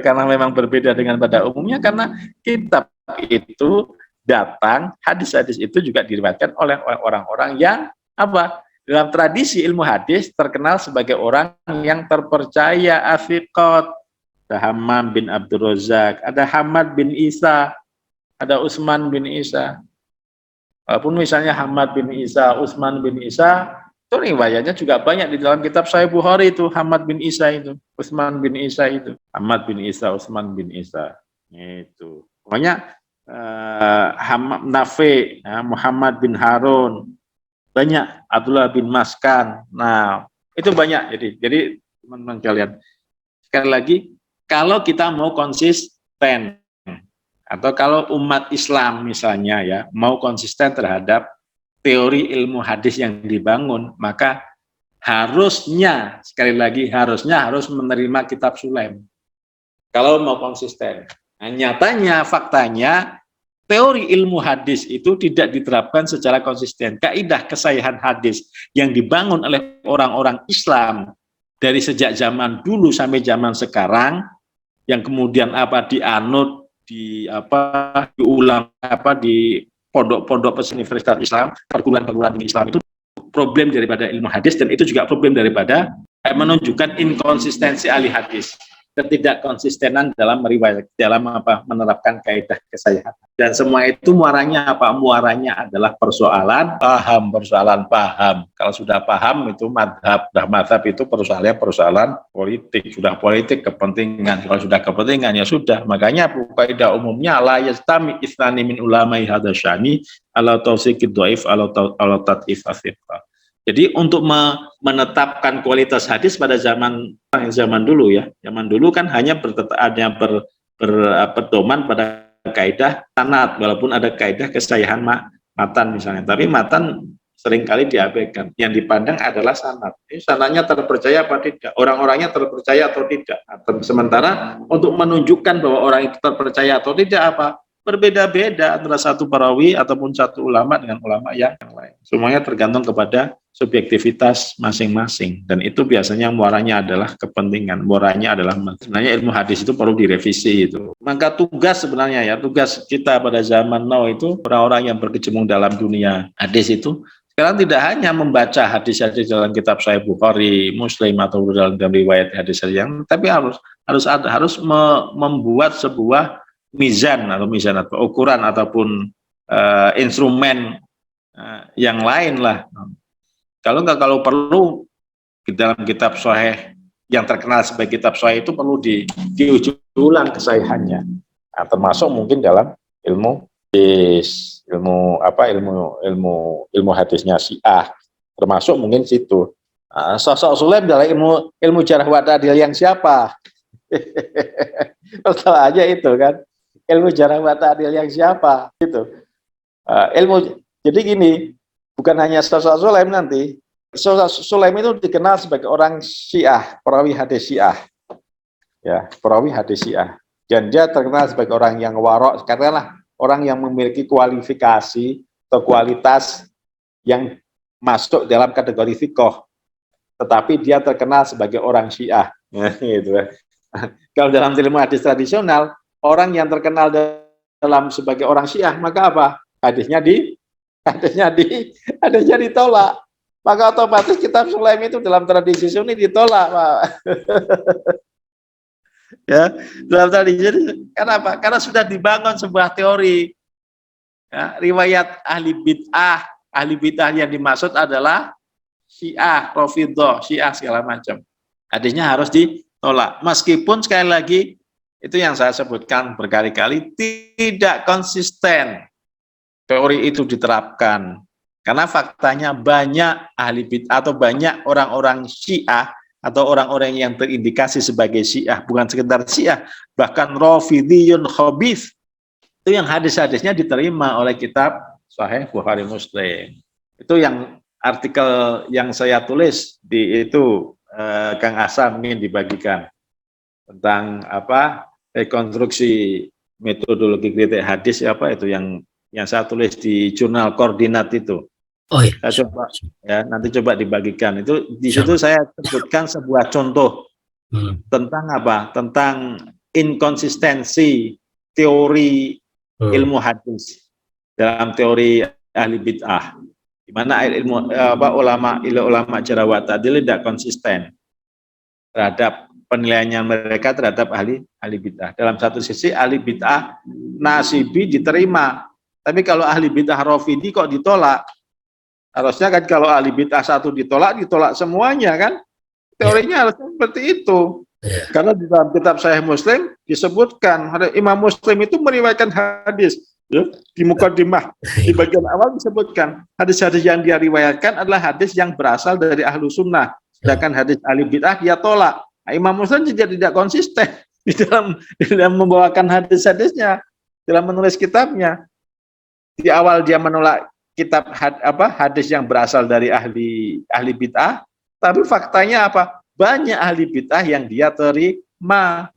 Speaker 2: karena memang berbeda dengan pada umumnya, karena kitab itu datang, hadis-hadis itu juga diriwayatkan oleh orang-orang yang apa? Dalam tradisi ilmu hadis terkenal sebagai orang yang terpercaya, afiqat. Ada Hammam bin Abdul Razak, ada Hamad bin Isa, ada Utsman bin Isa. Walaupun misalnya Hamad bin Isa, Utsman bin Isa, itu riwayatnya juga banyak di dalam kitab Sahih Bukhari itu, Hamad bin Isa itu, Utsman bin Isa itu, Hamad bin Isa, Utsman bin Isa. Itu. Pokoknya Nafi, Muhammad bin Harun, banyak, Abdullah bin Maskan. Nah, itu banyak. Jadi teman-teman kalian, sekali lagi, kalau kita mau konsisten, atau kalau umat Islam misalnya ya mau konsisten terhadap teori ilmu hadis yang dibangun, maka harusnya, sekali lagi harusnya harus menerima kitab Sulaim kalau mau konsisten. Nah, nyatanya, faktanya, teori ilmu hadis itu tidak diterapkan secara konsisten. Kaidah kesahihan hadis yang dibangun oleh orang-orang Islam dari sejak zaman dulu sampai zaman sekarang, yang kemudian dianut, diulang di pondok-pondok universitas Islam, perguruan-perguruan Islam, itu problem daripada ilmu hadis, dan itu juga problem daripada menunjukkan inkonsistensi ahli hadis, ketidakkonsistenan dalam meriwayat, dalam menerapkan kaidah kesahihan. Dan semua itu muaranya apa? Muaranya adalah persoalan paham. Kalau sudah paham itu madhab itu persoalan politik. Sudah politik kepentingan. Kalau sudah kepentingan ya sudah. Makanya kaidah umumnya la yastami ithnani min ulamai hadza syani ala tawsiqid dhaif ala tad'if afiqah. Jadi untuk menetapkan kualitas hadis pada zaman dulu ya, zaman dulu kan hanya berpedoman pada kaidah sanad, walaupun ada kaidah kesahihan matan misalnya, tapi matan seringkali diabaikan. Yang dipandang adalah sanad. Ini sanadnya terpercaya apa tidak, orang-orangnya terpercaya atau tidak. Sementara untuk menunjukkan bahwa orang itu terpercaya atau tidak berbeda-beda antara satu perawi ataupun satu ulama dengan ulama yang lain. Semuanya tergantung kepada subjektivitas masing-masing, dan itu biasanya muaranya adalah kepentingan, muaranya adalah sebenarnya ilmu hadis itu perlu direvisi itu. Maka tugas kita pada zaman now itu, orang-orang yang berkecimpung dalam dunia hadis itu sekarang tidak hanya membaca hadis-hadis dalam kitab Sahih Bukhari, Muslim atau dalam riwayat hadis yang, tapi harus membuat sebuah mizan atau ukuran ataupun instrumen yang lain lah. Kalau perlu di dalam kitab Sahih yang terkenal sebagai kitab Sahih itu perlu diuji ulang kesahihannya. Nah, termasuk mungkin dalam ilmu hadisnya Syiah, termasuk mungkin situ. Sosok Sulaim dalam ilmu jarh wa ta'dil yang siapa? Tahu aja itu kan. Ilmu jarh wa ta'dil yang siapa gitu. Jadi gini, bukan hanya sosok Sulaim nanti. Sosok Sulaim itu dikenal sebagai orang Syiah, perawi hadis Syiah. Ya, perawi hadis Syiah. Dan dia terkenal sebagai orang yang warok, katakanlah orang yang memiliki kualifikasi atau kualitas yang masuk dalam kategori fiqh. Tetapi dia terkenal sebagai orang Syiah. Gitu. Kalau dalam ilmu hadis tradisional, orang yang terkenal sebagai orang Syiah, maka apa? Hadisnya ditolak. Maka otomatis kitab Sulaim itu dalam tradisi Sunni ditolak, Pak. Ya, dalam tadi jadi kenapa? Karena sudah dibangun sebuah teori. Ya, riwayat ahli bid'ah yang dimaksud adalah Syiah, Rafidhah, Syiah segala macam. Hadisnya harus ditolak. Meskipun sekali lagi itu yang saya sebutkan berkali-kali tidak konsisten teori itu diterapkan. Karena faktanya banyak ahli bid'ah atau banyak orang-orang Syiah atau orang-orang yang terindikasi sebagai Syiah, bukan sekedar Syiah, bahkan Rafidhiyun khabith, itu yang hadis-hadisnya diterima oleh kitab Sahih Bukhari Muslim. Itu yang artikel yang saya tulis di itu Kang Asam ingin dibagikan tentang apa rekonstruksi metodologi kritik hadis apa itu yang saya tulis di jurnal koordinat itu.
Speaker 1: Oh iya.
Speaker 2: Saya coba ya nanti coba dibagikan itu di situ saya sebutkan sebuah contoh tentang apa? Tentang inkonsistensi teori ilmu hadis dalam teori ahli bid'ah, di mana ilmu ulama jarawat tadi tidak konsisten terhadap penilaiannya mereka terhadap ahli bid'ah. Dalam satu sisi ahli bid'ah nasibi diterima, tapi kalau ahli bid'ah rafidhi kok ditolak? Harusnya kan kalau ahli bid'ah satu ditolak semuanya kan? Teorinya harusnya seperti itu. Karena di dalam kitab Sahih Muslim disebutkan Imam Muslim itu meriwayatkan hadis ya, di mukaddimah di bagian awal disebutkan hadis-hadis yang dia riwayatkan adalah hadis yang berasal dari ahlu sunnah, sedangkan hadis ahli bid'ah dia tolak. Nah, Imam Muslim tidak konsisten di dalam membawakan hadis-hadisnya dalam menulis kitabnya. Di awal dia menolak kitab hadis yang berasal dari ahli bid'ah, tapi faktanya apa? Banyak ahli bid'ah yang dia terima.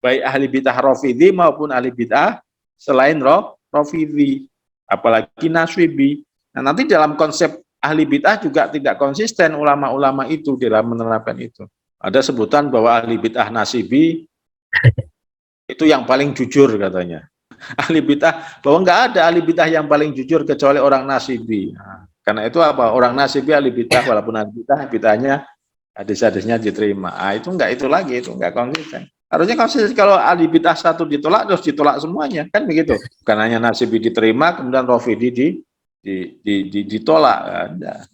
Speaker 2: Baik ahli bid'ah Rafidhi maupun ahli bid'ah selain Rafidhi, apalagi Naswibi. Nah, nanti dalam konsep ahli bid'ah juga tidak konsisten ulama-ulama itu dalam menerapkan itu. Ada sebutan bahwa ahli bid'ah Nasibi itu yang paling jujur katanya. Ahli bid'ah bahwa nggak ada ahli bid'ah yang paling jujur kecuali orang Nasibi. Nah, karena itu apa? Orang Nasibi ahli bid'ah walaupun ahli bid'ahnya hadis-hadisnya diterima. Ah, itu enggak itu lagi, itu enggak konsisten. Harusnya konsisten kalau ahli bid'ah satu ditolak, terus ditolak semuanya, kan begitu. Bukan hanya Nasibi diterima, kemudian Rafidhi ditolak. Ada.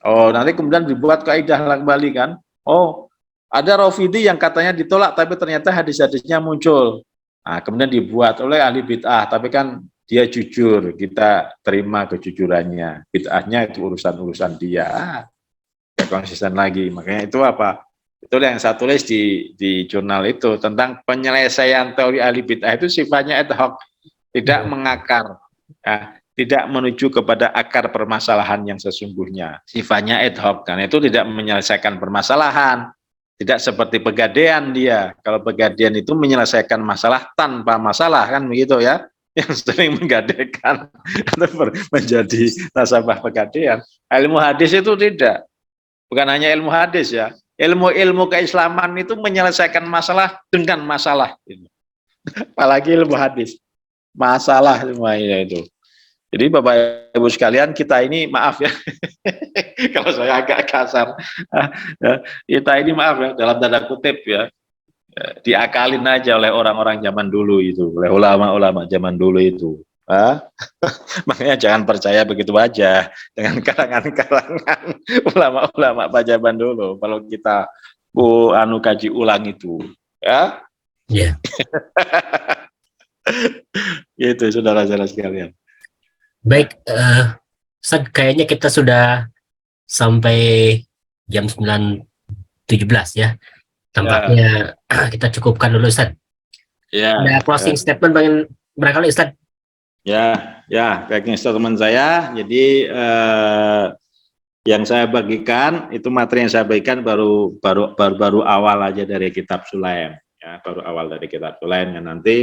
Speaker 2: Oh, nanti kemudian dibuat kaidah kembali kan. Oh, ada Rafidhi yang katanya ditolak, tapi ternyata hadis-hadisnya muncul. Nah, kemudian dibuat oleh ahli bid'ah, tapi kan dia jujur, kita terima kejujurannya. Bid'ahnya itu urusan-urusan dia. Konsisten lagi, makanya itu apa? Itu yang saya tulis di jurnal itu tentang penyelesaian teori ahli bid'ah itu sifatnya ad hoc, tidak mengakar, ya, tidak menuju kepada akar permasalahan yang sesungguhnya. Sifatnya ad hoc, karena itu tidak menyelesaikan permasalahan, tidak seperti Pegadaian dia. Kalau Pegadaian itu menyelesaikan masalah tanpa masalah kan begitu ya, yang sering menggadaikan atau menjadi nasabah Pegadaian. Ilmu hadis itu tidak. Bukan hanya ilmu hadis ya, ilmu-ilmu keislaman itu menyelesaikan masalah dengan masalah. Apalagi ilmu hadis, masalah semuanya itu. Jadi Bapak Ibu sekalian, kita ini maaf ya, kalau saya agak kasar, kita ini maaf ya, dalam tanda kutip ya, diakalin aja oleh orang-orang zaman dulu itu, oleh ulama-ulama zaman dulu itu. Makanya jangan percaya begitu aja dengan karangan-karangan ulama-ulama pada zaman dulu. Kalau kita kaji ulang itu, ya.
Speaker 1: Yeah.
Speaker 2: Itu saudara-saudara sekalian.
Speaker 1: Baik, kayaknya kita sudah sampai jam 9.17 ya. Tampaknya kita cukupkan dulu, Ustaz.
Speaker 2: Ya.
Speaker 1: Ada closing statement barangkali, Ustaz?
Speaker 2: Ya, backing statement saya. Jadi yang saya bagikan itu materi yang saya bagikan baru awal aja dari kitab Sulaim. Ya, baru awal dari kitab Sulaim. Yang nanti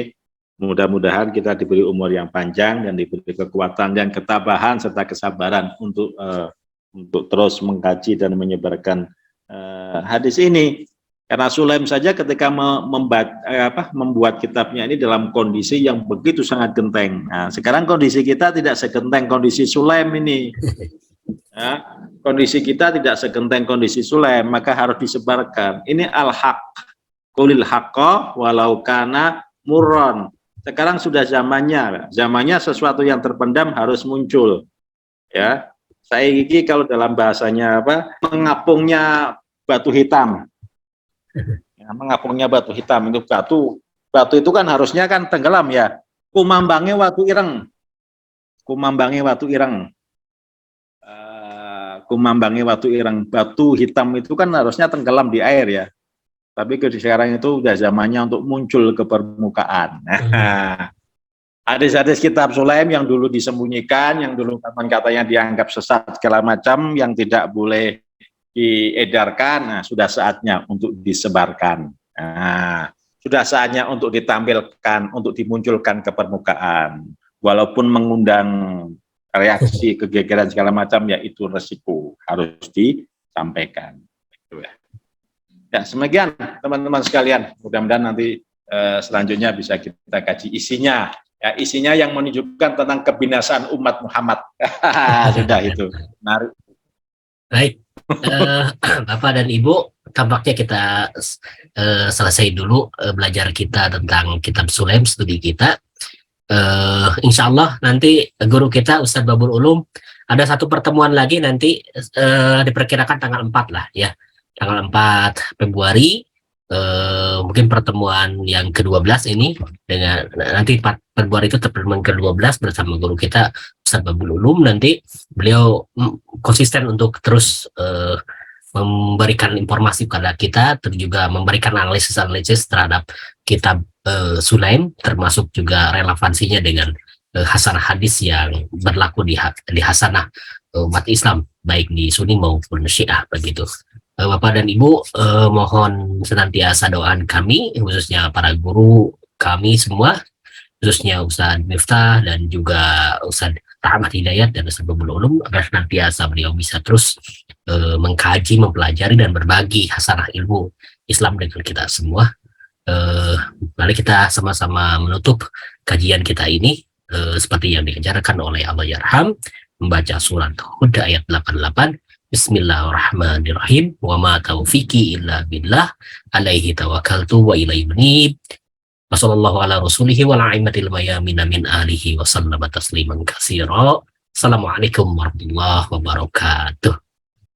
Speaker 2: mudah-mudahan kita diberi umur yang panjang dan diberi kekuatan dan ketabahan serta kesabaran untuk terus mengkaji dan menyebarkan hadis ini. Karena Sulaim saja ketika membuat kitabnya ini dalam kondisi yang begitu sangat genteng. Nah, sekarang kondisi kita tidak segenteng kondisi Sulaim ini. Ya, kondisi kita tidak segenteng kondisi Sulaim, maka harus disebarkan. Ini al-haq. Qulil haqqa walau kana murron. Sekarang sudah zamannya sesuatu yang terpendam harus muncul. Ya, saya ini kalau dalam bahasanya apa? Mengapungnya batu hitam. Ya, mengapungnya batu hitam itu batu itu kan harusnya kan tenggelam ya. Kumambange watu ireng. Kumambange watu ireng. Kumambange watu ireng. Batu hitam itu kan harusnya tenggelam di air ya. Tapi sekarang itu udah zamannya untuk muncul ke permukaan. Nah, hadis-hadis kitab Sulaim yang dulu disembunyikan, yang dulu katanya dianggap sesat segala macam, yang tidak boleh diedarkan, nah, sudah saatnya untuk disebarkan. Nah, sudah saatnya untuk ditampilkan, untuk dimunculkan ke permukaan. Walaupun mengundang reaksi kegegeran segala macam, ya itu resiko harus disampaikan. Ya, semakian teman-teman sekalian. Mudah-mudahan nanti selanjutnya bisa kita kaji isinya. Ya, isinya yang menunjukkan tentang kebinasaan umat Muhammad. Sudah itu. Menarik.
Speaker 1: Baik, Bapak dan Ibu, tampaknya kita selesai dulu belajar kita tentang Kitab Sulaim, studi kita. Insya Allah nanti guru kita Ustadz Babul Ulum ada satu pertemuan lagi nanti, diperkirakan tanggal 4 lah ya, tanggal 4 Februari, mungkin pertemuan yang ke-12 ini, dengan nanti 4 Februari itu pertemuan ke-12 bersama guru kita Ustadz Babul Ulum. Nanti beliau konsisten untuk terus memberikan informasi kepada kita, terus juga memberikan analisis terhadap kitab Sulaim, termasuk juga relevansinya dengan hasanah hadis yang berlaku di hasanah umat Islam, baik di Sunni maupun Syiah begitu. Bapak dan Ibu, mohon senantiasa doaan kami, khususnya para guru kami semua, khususnya Ustadz Miftah dan juga Ustadz Rahmat Hidayat dan Ustadz Babul Ulum, agar senantiasa beliau bisa terus mengkaji, mempelajari, dan berbagi hasanah ilmu Islam dengan kita semua. Mari kita sama-sama menutup kajian kita ini seperti yang diajarkan oleh Allah Yarham, membaca surat Hud ayat 88. Bismillahirrahmanirrahim. Wa ma taufiqi illa billah, alaihi tawakkaltu wa ilaihi unib. Wassallallahu ala rasulihi wa la'aimatil mayamina min alihi wa sallama tasliman katsira. Assalamualaikum warahmatullahi wabarakatuh.